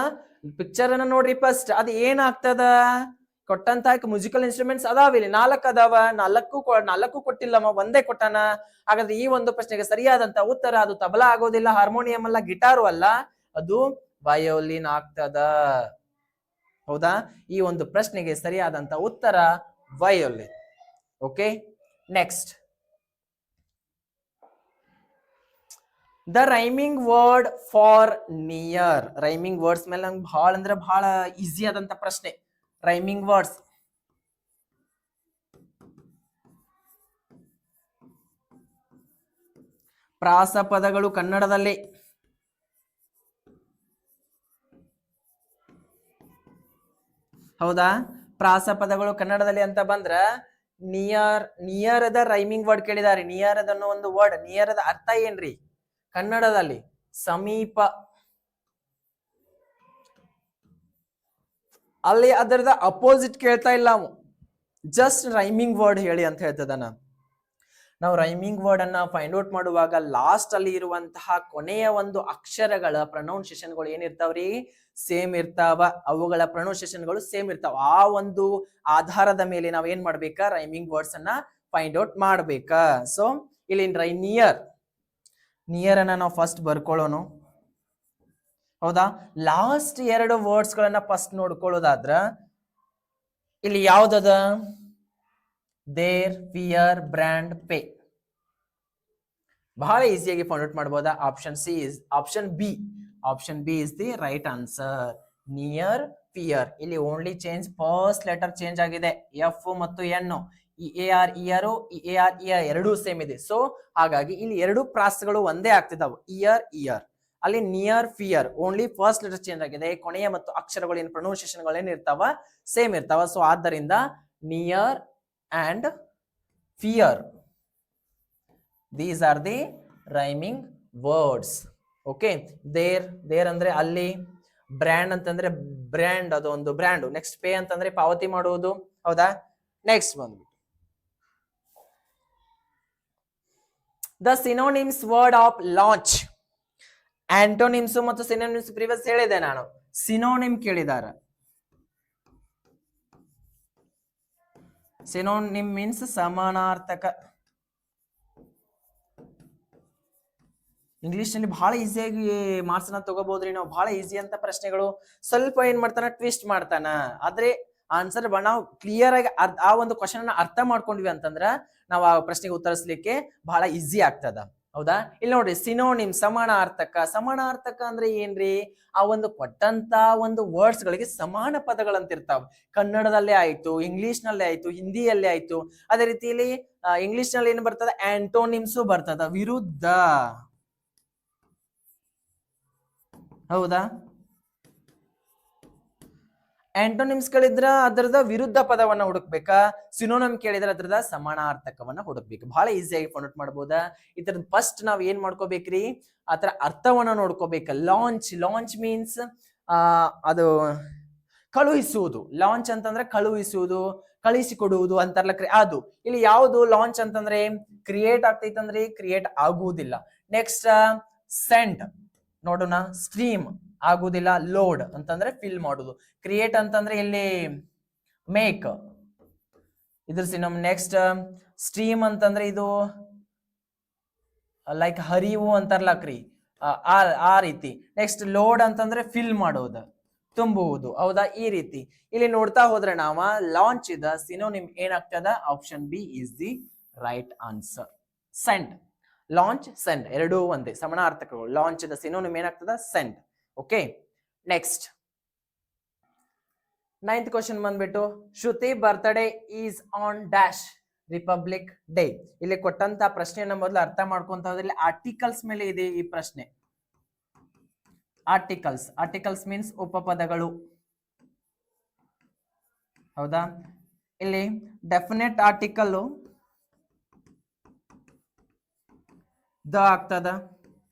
ಪಿಕ್ಚರ್ ಅನ್ನ ನೋಡ್ರಿ ಫಸ್ಟ್. ಅದು ಏನಾಗ್ತದ? ಕೊಟ್ಟಂತಹ ಮ್ಯೂಸಿಕಲ್ ಇನ್ಸ್ಟ್ರೂಮೆಂಟ್ಸ್ ಅದಾವ, ಇಲ್ಲಿ 4 ಅದಾವ. 4 ಕೊಟ್ಟಿಲ್ಲಮ್ಮ, 1 ಕೊಟ್ಟಾನ. ಹಾಗಾದ್ರೆ ಈ ಒಂದು ಪ್ರಶ್ನೆಗೆ ಸರಿಯಾದಂತ ಉತ್ತರ ಅದು ತಬಲಾ ಆಗೋದಿಲ್ಲ, ಹಾರ್ಮೋನಿಯಂ ಅಲ್ಲ, ಗಿಟಾರು ಅಲ್ಲ, ಅದು ವಯೋಲಿನ್ ಆಗ್ತದ. ಹೌದಾ? ಈ ಒಂದು ಪ್ರಶ್ನೆಗೆ ಸರಿಯಾದಂತ ಉತ್ತರ violin. Okay, next, the rhyming word for near. Rhyming words ಮೇಲೆ ನಂಗೆ ಬಹಳ ಅಂದ್ರೆ ಬಹಳ ಈಸಿ ಆದಂತ ಪ್ರಶ್ನೆ. ರೈಮಿಂಗ್ ವರ್ಡ್ಸ್, ಪ್ರಾಸ ಪದಗಳು ಕನ್ನಡದಲ್ಲಿ. ಹೌದಾ? ಪ್ರಾಸ ಪದಗಳು ಕನ್ನಡದಲ್ಲಿ ಅಂತ ಬಂದ್ರ ನಿಯರ್ ಅದ ರೈಮಿಂಗ್ ವರ್ಡ್ ಕೇಳಿದಾರೆ. ನಿಯರ್ ಅನ್ನೋ ಒಂದು ವರ್ಡ್, ನಿಯರ್ ಅದ ಅರ್ಥ ಏನ್ರಿ ಕನ್ನಡದಲ್ಲಿ? ಸಮೀಪ. ಅಲ್ಲಿ ಅದರದ ಅಪೋಸಿಟ್ ಕೇಳ್ತಾ ಇಲ್ಲ, ಜಸ್ಟ್ ರೈಮಿಂಗ್ ವರ್ಡ್ ಹೇಳಿ ಅಂತ ಹೇಳ್ತದನ. ನಾವು ರೈಮಿಂಗ್ ವರ್ಡ್ ಅನ್ನ ಫೈಂಡ್ ಔಟ್ ಮಾಡುವಾಗ ಲಾಸ್ಟ್ ಅಲ್ಲಿ ಇರುವಂತಹ ಕೊನೆಯ ಒಂದು ಅಕ್ಷರಗಳ ಪ್ರೊನೌನ್ಸಿಯೇಷನ್ಗಳು ಏನಿರ್ತಾವ್ರಿ? ಸೇಮ್ ಇರ್ತಾವ. ಅವುಗಳ ಪ್ರೊನೌನ್ಸಿಯೇಷನ್ಗಳು ಸೇಮ್ ಇರ್ತಾವ. ಆ ಒಂದು ಆಧಾರದ ಮೇಲೆ ನಾವ್ ಏನ್ ಮಾಡ್ಬೇಕಾ? ರೈಮಿಂಗ್ ವರ್ಡ್ಸ್ ಅನ್ನ ಫೈಂಡ್ ಔಟ್ ಮಾಡ್ಬೇಕಾ. ಸೊ ಇಲ್ಲಿ ನಿಯರ್ ಅನ್ನ ನಾವು ಫಸ್ಟ್ ಬರ್ಕೊಳ್ಳೋಣ. ಹೌದಾ? ಲಾಸ್ಟ್ ಎರಡು ವರ್ಡ್ಸ್ ಗಳನ್ನ ಫಸ್ಟ್ ನೋಡ್ಕೊಳ್ಳೋದಾದ್ರ ಇಲ್ಲಿ ಯಾವ್ದದ? There, fear, brand, pay. ಬಹಳ ಈಸಿಯಾಗಿ ಫೈಂಡ್ ಔಟ್ ಮಾಡಬಹುದಾ? Option B is the right answer. Near, fear. ಇಲ್ಲಿ only change first letter change ಆಗಿದೆ, ಎಫ್ ಮತ್ತು ಎನ್. ಈ ಎ ಆರ್ ಇಯರ್ ಎರಡೂ ಸೇಮ್ ಇದೆ. ಸೊ ಹಾಗಾಗಿ ಇಲ್ಲಿ ಎರಡು ಪ್ರಾಸಗಳು ಒಂದೇ ಆಗ್ತಿದಾವೆ, ಇಯರ್. ಅಲ್ಲಿ near, fear only first letter change ಆಗಿದೆ. ಕೊನೆಯ ಮತ್ತು ಅಕ್ಷರಗಳು ಏನು ಪ್ರೊನೌನ್ಸಿಯೇಷನ್ ಏನ್ ಇರ್ತಾವ? ಸೇಮ್ ಇರ್ತಾವ. ಸೊ ಆದ್ದರಿಂದ near and fear, these are the rhyming words. Okay, there ಅಂದ್ರೆ ಅಲ್ಲಿ, ಬ್ರ್ಯಾಂಡ್ ಅಂತಂದ್ರೆ ಬ್ರ್ಯಾಂಡ್, ಅದು ಒಂದು ಬ್ರ್ಯಾಂಡ್. ನೆಕ್ಸ್ಟ್ ಪೇ ಅಂತಂದ್ರೆ ಪಾವತಿ ಮಾಡುವುದು. ಹೌದಾ? ನೆಕ್ಸ್ಟ್ ಬಂದ್ಬಿಟ್ಟು the synonyms word of launch. Antonyms ಮತ್ತು ಸಿನೋನಿಮ್ಸ್ ಪ್ರಿವಿಯಸ್ ಹೇಳಿದೆ ನಾನು. ಸಿನೋನಿಮ್ ಕೇಳಿದಾರ. ಸಿನೋನಿಮ್ ಮೀನ್ಸ್ ಸಮಾನಾರ್ಥಕ. ಇಂಗ್ಲಿಷ್ ನಲ್ಲಿ ಬಹಳ ಈಸಿಯಾಗಿ ಮಾರ್ಕ್ಸ್ ನ ತಗೋಬಹುದ್ರಿ ನಾವು. ಬಹಳ ಈಸಿ ಅಂತ ಪ್ರಶ್ನೆಗಳು ಸ್ವಲ್ಪ ಏನ್ ಮಾಡ್ತಾನ, ಟ್ವಿಸ್ಟ್ ಮಾಡ್ತಾನ. ಆದ್ರೆ ಆನ್ಸರ್ ನಾವು ಕ್ಲಿಯರ್ ಆಗಿ ಆ ಒಂದು ಕ್ವಶನ್ ಅನ್ನ ಅರ್ಥ ಮಾಡ್ಕೊಂಡ್ವಿ ಅಂತಂದ್ರ ನಾವು ಆ ಪ್ರಶ್ನೆಗೆ ಉತ್ತರಿಸಲಿಕ್ಕೆ ಬಹಳ ಈಸಿ ಆಗ್ತದ. ಹೌದಾ? ಇಲ್ಲಿ ನೋಡ್ರಿ, ಸಿನೋನಿಮ್ ಸಮಾನಾರ್ಥಕ ಅಂದ್ರೆ ಏನ್ರಿ? ಆ ಒಂದು ಕೊಟ್ಟಂತ ಒಂದು ವರ್ಡ್ಸ್ ಗಳಿಗೆ ಸಮಾನ ಪದಗಳಂತ ಇರ್ತಾವ. ಕನ್ನಡದಲ್ಲೇ ಆಯ್ತು, ಇಂಗ್ಲಿಷ್ ನಲ್ಲೇ ಆಯ್ತು, ಹಿಂದಿಯಲ್ಲೇ ಆಯ್ತು. ಅದೇ ರೀತಿಯಲ್ಲಿ ಇಂಗ್ಲಿಷ್ ನಲ್ಲಿ ಏನ್ ಬರ್ತದ? ಆಂಟೋನಿಮ್ಸು ಬರ್ತದ, ವಿರುದ್ಧ. ಹೌದಾ? ಆಂಟೋನಿಮ್ಸ್ ಗಳಿದ್ರ ಅದರದ ವಿರುದ್ಧ ಪದವನ್ನ ಹುಡುಕ್ಬೇಕಾ? ಸಿನೋನಿಮ್ ಕೇಳಿದ್ರೆ ಅದರದ ಸಮಾನಾರ್ಥಕವನ್ನ ಹುಡುಕ್ಬೇಕು. ಬಹಳ ಈಸಿಯಾಗಿ ಫೈಂಡ್ ಔಟ್ ಮಾಡಬಹುದಾ? ಇದರದ ಫಸ್ಟ್ ನಾವ್ ಏನ್ ಮಾಡ್ಕೋಬೇಕ್ರಿ? ಅದರ ಅರ್ಥವನ್ನ ನೋಡ್ಕೋಬೇಕು. ಲಾಂಚ್ ಮೀನ್ಸ್ ಅದು ಕಳುಹಿಸುವುದು. ಲಾಂಚ್ ಅಂತಂದ್ರೆ ಕಳುಹಿಸುವುದು, ಕಳಿಸಿಕೊಡುವುದು ಅಂತಾರಲ್ಲ, ಅದು. ಇಲ್ಲಿ ಯಾವುದು ಲಾಂಚ್ ಅಂತಂದ್ರೆ ಕ್ರಿಯೇಟ್ ಆಗ್ತೈತಂದ್ರೆ ಕ್ರಿಯೇಟ್ ಆಗುವುದಿಲ್ಲ. ನೆಕ್ಸ್ಟ್ ಸೆಂಡ್ ನೋಡೋಣ, ಸ್ಟ್ರೀಮ್ ಆಗುದಿಲ್ಲ. ಲೋಡ್ ಅಂತಂದ್ರೆ ಫಿಲ್ ಮಾಡುದು. ಕ್ರಿಯೇಟ್ ಅಂತಂದ್ರೆ ಇಲ್ಲಿ ಮೇಕ್, ಇದ್ರ ಸಿನಮ್. ನೆಕ್ಸ್ಟ್ ಸ್ಟ್ರೀಮ್ ಅಂತಂದ್ರೆ ಇದು ಲೈಕ್ ಹರಿವು ಅಂತಾರಲ್ಲಾಕ್ರಿ, ಆ ರೀತಿ. ನೆಕ್ಸ್ಟ್ ಲೋಡ್ ಅಂತಂದ್ರೆ ಫಿಲ್ ಮಾಡೋದು, ತುಂಬುವುದು. ಹೌದಾ? ಈ ರೀತಿ ಇಲ್ಲಿ ನೋಡ್ತಾ ಹೋದ್ರೆ ನಾವ ಲಾಂಚ್ ಇದ ಸಿನೋನಿಮ್ ಏನಾಗ್ತದ? Option B is the right answer. Send, launch, send ಎರಡೂ ಒಂದೇ ಸಮಾನಾರ್ಥಕಗಳು. ಲಾಂಚ್ ದ ಸಿನೋನಿಮ್ ಏನಾಗ್ತದ? Send. Okay, next 9th question ಬಂದ್ಬಿಟ್ಟು Shruti birthday is on dash republic day. ಇಲ್ಲಿ ಕೊಟ್ಟಂತ ಪ್ರಶ್ನೆಯನ್ನ ಮೊದಲು ಅರ್ಥ ಮಾಡ್ಕೊಂತ ಹೋದ್ರೆ ಇಲ್ಲಿ ಆರ್ಟಿಕಲ್ಸ್ ಮೇಲೆ ಇದೆ ಈ ಪ್ರಶ್ನೆ. ಆರ್ಟಿಕಲ್ಸ್ ಮೀನ್ಸ್ ಉಪಪದಗಳು. ಹೌದಾ? ಇಲ್ಲಿ ಡೆಫಿನೆಟ್ ಆರ್ಟಿಕಲ್ ದ ಆಗ್ತದ,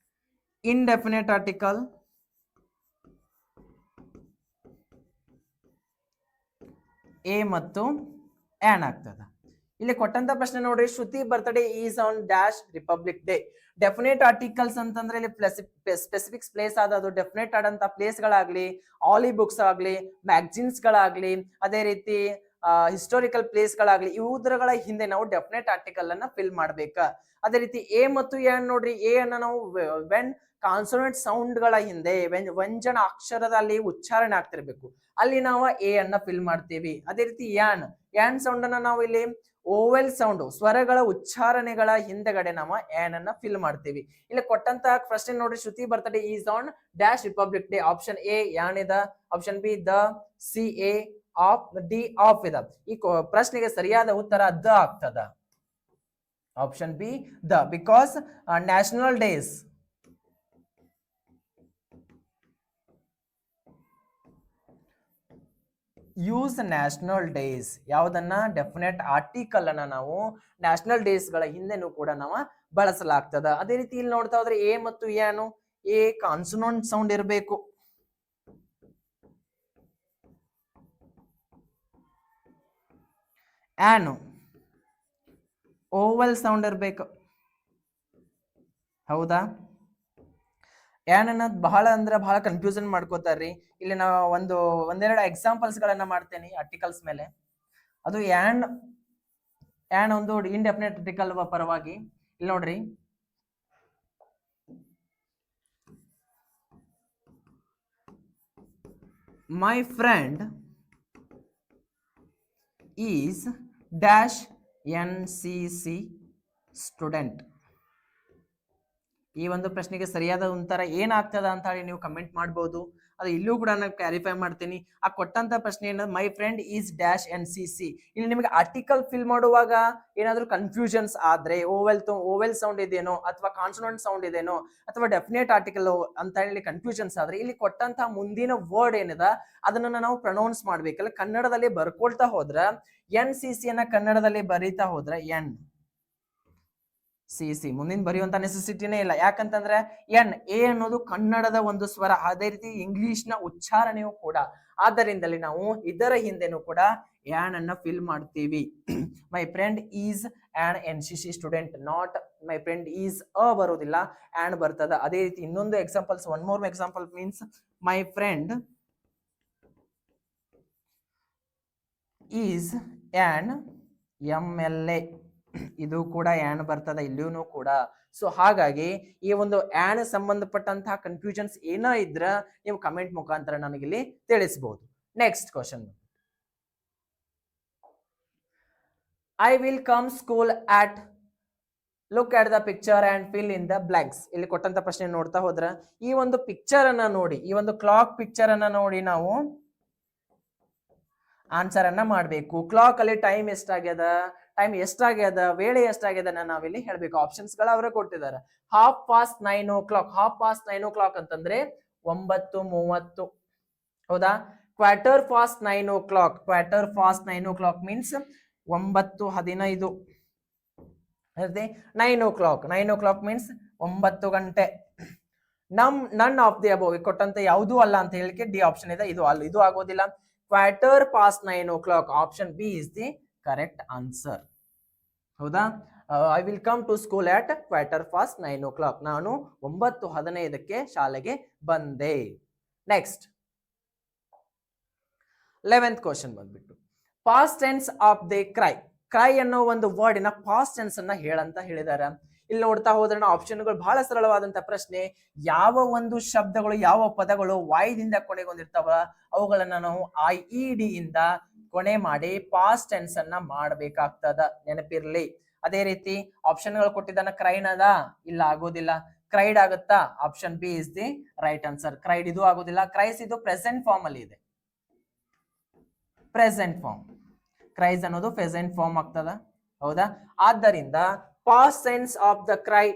ಇನ್ಡೆಫಿನೆಟ್ ಆರ್ಟಿಕಲ್ ಎ ಮತ್ತು ಆನ್ ಆಗ್ತದ. ಇಲ್ಲಿ ಕೊಟ್ಟಂತ ಪ್ರಶ್ನೆ ನೋಡ್ರಿ, Shruti birthday is on dash republic day. Definite articles ಅಂತಂದ್ರೆ ಇಲ್ಲಿ ಸ್ಪೆಸಿಫಿಕ್ ಪ್ಲೇಸ್ ಆದದು. ಡೆಫಿನೆಟ್ ಆದಂತ ಪ್ಲೇಸ್ ಗಳಾಗ್ಲಿ, ಆಲಿ ಬುಕ್ಸ್ ಆಗ್ಲಿ, ಮ್ಯಾಗಝಿನ್ಸ್ ಗಳಾಗ್ಲಿ, ಅದೇ ರೀತಿ ಹಿಸ್ಟೋರಿಕಲ್ ಪ್ಲೇಸ್ ಗಳಾಗ್ಲಿ, ಇವುಗಳ ಹಿಂದೆ ನಾವು ಡೆಫಿನೆಟ್ ಆರ್ಟಿಕಲ್ ಅನ್ನ ಫಿಲ್ ಮಾಡ್ಬೇಕ. ಅದೇ ರೀತಿ ಎ ಮತ್ತು ಎನ್ ನೋಡ್ರಿ, ಎ ಅನ್ನ ನಾವು ವೆನ್ ಕಾನ್ಸೋನೆಂಟ್ ಸೌಂಡ್ ಗಳ ಹಿಂದೆ ವ್ಯಂಜನ ಅಕ್ಷರದಲ್ಲಿ ಉಚ್ಚಾರಣೆ ಆಗ್ತಿರ್ಬೇಕು, ಅಲ್ಲಿ ನಾವು ಎ ಅನ್ನ ಫಿಲ್ ಮಾಡ್ತೀವಿ. ಅದೇ ರೀತಿ ಯಾನ್ ಸೌಂಡ್ ಅನ್ನ ನಾವು ಇಲ್ಲಿ ಓವೆಲ್ ಸೌಂಡ್ ಸ್ವರಗಳ ಉಚ್ಚಾರಣೆಗಳ ಹಿಂದೆಗಡೆ ನಾವು ಆನ್ ಅನ್ನ ಫಿಲ್ ಮಾಡ್ತೀವಿ. ಇಲ್ಲಿ ಕೊಟ್ಟಂತ ಪ್ರಶ್ನೆ ನೋಡ್ರಿ, Shruti birthday is on dash republic day. Option A an ಇದ, option B the, C a of, D of ಇದ. ಈ ಪ್ರಶ್ನೆಗೆ ಸರಿಯಾದ ಉತ್ತರ ದ ಆಗ್ತದ. Option B the, because national days use national days. ಯಾವುದನ್ನ? ಡೆಫಿನೆಟ್ ಆರ್ಟಿಕಲ್ ಅನ್ನ ನಾವು ನ್ಯಾಷನಲ್ ಡೇಸ್ ಗಳ ಹಿಂದೆನೂ ಕೂಡ ನಾವು ಬಳಸಲಾಗ್ತದ. ಅದೇ ರೀತಿ ಇಲ್ಲಿ ನೋಡ್ತಾ ಹೋದ್ರೆ ಎ ಮತ್ತು ಏನು, ಎ ಕಾನ್ಸೋನೆಂಟ್ ಸೌಂಡ್ ಇರಬೇಕು. ಆನು ಓವಲ್ ಸೌಂಡ್ ಇರಬೇಕು. ಹೌದಾ? ಆನ್ ಅನ್ನೋದು ಬಹಳ ಅಂದ್ರೆ ಬಹಳ ಕನ್ಫ್ಯೂಷನ್ ಮಾಡ್ಕೋತಾರ್ರಿ. ಇಲ್ಲಿ ನಾವು ಒಂದೆರಡು ಎಕ್ಸಾಂಪಲ್ಸ್ ಗಳನ್ನ ಮಾಡ್ತೇನೆ ಆರ್ಟಿಕಲ್ಸ್ ಮೇಲೆ. ಅದು ಆನ್ ಒಂದು ಇಂಡೆಫಿನೆಟ್ ಆರ್ಟಿಕಲ್ ಪರವಾಗಿ. ಇಲ್ಲಿ ನೋಡ್ರಿ, my friend is dash NCC student. ಈ ಒಂದು ಪ್ರಶ್ನೆಗೆ ಸರಿಯಾದ ಉತ್ತರ ಏನಾಗ್ತದ ಅಂತ ಹೇಳಿ ನೀವು ಕಮೆಂಟ್ ಮಾಡ್ಬೋದು. ಅದು ಇಲ್ಲೂ ಕೂಡ ನಾನು ಕ್ಲಾರಿಫೈ ಮಾಡ್ತೀನಿ. ಆ ಕೊಟ್ಟಂತ ಪ್ರಶ್ನೆ ಏನಂದ್ರೆ my friend is dash NCC. ಇಲ್ಲಿ ನಿಮಗೆ ಆರ್ಟಿಕಲ್ ಫಿಲ್ ಮಾಡುವಾಗ ಏನಾದರೂ ಕನ್ಫ್ಯೂಷನ್ಸ್ ಆದ್ರೆ ಓವೆಲ್ ಸೌಂಡ್ ಇದೇನೋ ಅಥವಾ ಕಾನ್ಸೋನೆಂಟ್ ಸೌಂಡ್ ಇದೇನೋ ಅಥವಾ ಡೆಫಿನೇಟ್ ಆರ್ಟಿಕಲ್ ಅಂತ ಹೇಳಿ ಕನ್ಫ್ಯೂಷನ್ಸ್ ಆದ್ರೆ ಇಲ್ಲಿ ಕೊಟ್ಟಂತ ಮುಂದಿನ ವರ್ಡ್ ಏನಿದೆ ಅದನ್ನ ನಾವು ಪ್ರೊನೌನ್ಸ್ ಮಾಡ್ಬೇಕಲ್ಲ. ಕನ್ನಡದಲ್ಲಿ ಬರ್ಕೊಳ್ತಾ ಹೋದ್ರ NCC ಅನ್ನ ಕನ್ನಡದಲ್ಲಿ ಬರೀತಾ ಹೋದ್ರ NCC ಮುಂದಿನ ಬರೆಯುವಂತ ನೆಸೆಸಿಟಿನೇ ಇಲ್ಲ. ಯಾಕಂತಂದ್ರೆ ಎ ಅನ್ನೋದು ಕನ್ನಡದ ಒಂದು ಸ್ವರ, ಅದೇ ರೀತಿ ಇಂಗ್ಲಿಷ್ ನ ಉಚ್ಚಾರಣೆಯು ಕೂಡ. ಆದ್ದರಿಂದಲೇ ನಾವು ಇದರ ಹಿಂದೆನೂ ಕೂಡ ಅನ್ನ ಫಿಲ್ ಮಾಡ್ತೀವಿ. My friend is on NCC student, not my friend is ಬರೋದಿಲ್ಲ, ಆನ್ ಬರ್ತದ. ಅದೇ ರೀತಿ ಇನ್ನೊಂದು examples, one more example means my friend is on MLA, ಇದು ಕೂಡ ಆನ್ ಬರ್ತದ ಇಲ್ಲಿಯೂ ಕೂಡ. ಸೊ ಹಾಗಾಗಿ ಈ ಒಂದು ಆನ್ ಸಂಬಂಧಪಟ್ಟಂತಹ ಕನ್ಫ್ಯೂಷನ್ಸ್ ಏನೋ ಇದ್ರ ನೀವು ಕಮೆಂಟ್ ಮುಖಾಂತರ ನನಗಿಲ್ಲಿ ತಿಳಿಸಬಹುದು. Next question, I will come school at, look at the picture and fill in the blanks. ಇಲ್ಲಿ ಕೊಟ್ಟಂತ ಪ್ರಶ್ನೆ ನೋಡ್ತಾ ಹೋದ್ರ ಈ ಒಂದು ಪಿಕ್ಚರ್ ಅನ್ನ ನೋಡಿ, ಈ ಒಂದು ಕ್ಲಾಕ್ ಪಿಕ್ಚರ್ ಅನ್ನ ನೋಡಿ ನಾವು ಆನ್ಸರ್ ಅನ್ನ ಮಾಡಬೇಕು. ಕ್ಲಾಕ್ ಅಲ್ಲಿ ಟೈಮ್ ಎಷ್ಟಾಗ್ಯದ, ವೇಳೆ ಎಷ್ಟಾಗ್ಯದ ನಾವಿಲ್ಲಿ ಹೇಳ್ಬೇಕು. ಆಪ್ಷನ್ಸ್ ಗಳು ಅವರೇ ಕೊಟ್ಟಿದ್ದಾರೆ. 9:30 o'clock, 9:30 ಅಂತಂದ್ರೆ 9:30. ಹೌದಾ? 9:15 o'clock, 9:15 ಮೀನ್ಸ್ 9:15. 9 o'clock ಮೀನ್ಸ್ 9 ಗಂಟೆ. ನನ್ ಆಫ್ ದಿ ಅಬೌವ್ ಕೊಟ್ಟಂತ ಯಾವುದೂ ಅಲ್ಲ ಅಂತ ಹೇಳಿಕೆ ಡಿ ಆಪ್ಷನ್ ಇದೆ. ಇದು ಅಲ್ಲ, ಇದು ಆಗೋದಿಲ್ಲ. 9:15 o'clock, option B is the correct answer. ಹೌದಾ? I will come to school at 9:15 o'clock, ನಾನು 9:15 ಶಾಲೆಗೆ ಬಂದೆ. ನೆಕ್ಸ್ಟ್ 11th ಕ್ವಶನ್ ಬಂದ್ಬಿಟ್ಟು past tense of the cry. Cry ಅನ್ನೋ ಒಂದು ವರ್ಡಿನ ಪಾಸ್ಟ್ ಟೆನ್ಸ್ ಅನ್ನ ಹೇಳಂತ ಹೇಳಿದಾರೆ. ಇಲ್ಲಿ ನೋಡ್ತಾ ಹೋದ್ರೆ ಆಪ್ಷನ್ಗಳು ಬಹಳ ಸರಳವಾದಂತ ಪ್ರಶ್ನೆ. ಯಾವ ಒಂದು ಶಬ್ದಗಳು, ಯಾವ ಪದಗಳು ವಾಯ್ದಿಂದ ಕೊನೆಗೊಂಡಿರ್ತಾವ ಅವುಗಳನ್ನ ನಾವು IED ಇಂದ ಕೊನೆ ಮಾಡಿ ಪಾಸ್ಟ್ ಟೆನ್ಸ್ ಅನ್ನ ಮಾಡಬೇಕಾಗ್ತದ, ನೆನಪಿರ್ಲಿ. ಅದೇ ರೀತಿ ಆಪ್ಷನ್ಗಳು ಕೊಟ್ಟಿದ್ದಾನ. ಕ್ರೈನ್ ಅದ, ಇಲ್ಲ ಆಗೋದಿಲ್ಲ. ಕ್ರೈಡ್ ಆಗುತ್ತಾ? Option B is the right answer. Cried ಇದು ಆಗೋದಿಲ್ಲ. ಕ್ರೈಸ್ ಇದು ಪ್ರೆಸೆಂಟ್ ಫಾರ್ಮ್ ಅಲ್ಲಿ ಇದೆ. Present form. ಕ್ರೈಸ್ ಅನ್ನೋದು ಪ್ರೆಸೆಂಟ್ ಫಾರ್ಮ್ ಆಗ್ತದ. ಹೌದಾ? ಆದ್ದರಿಂದ past tense of the CRY,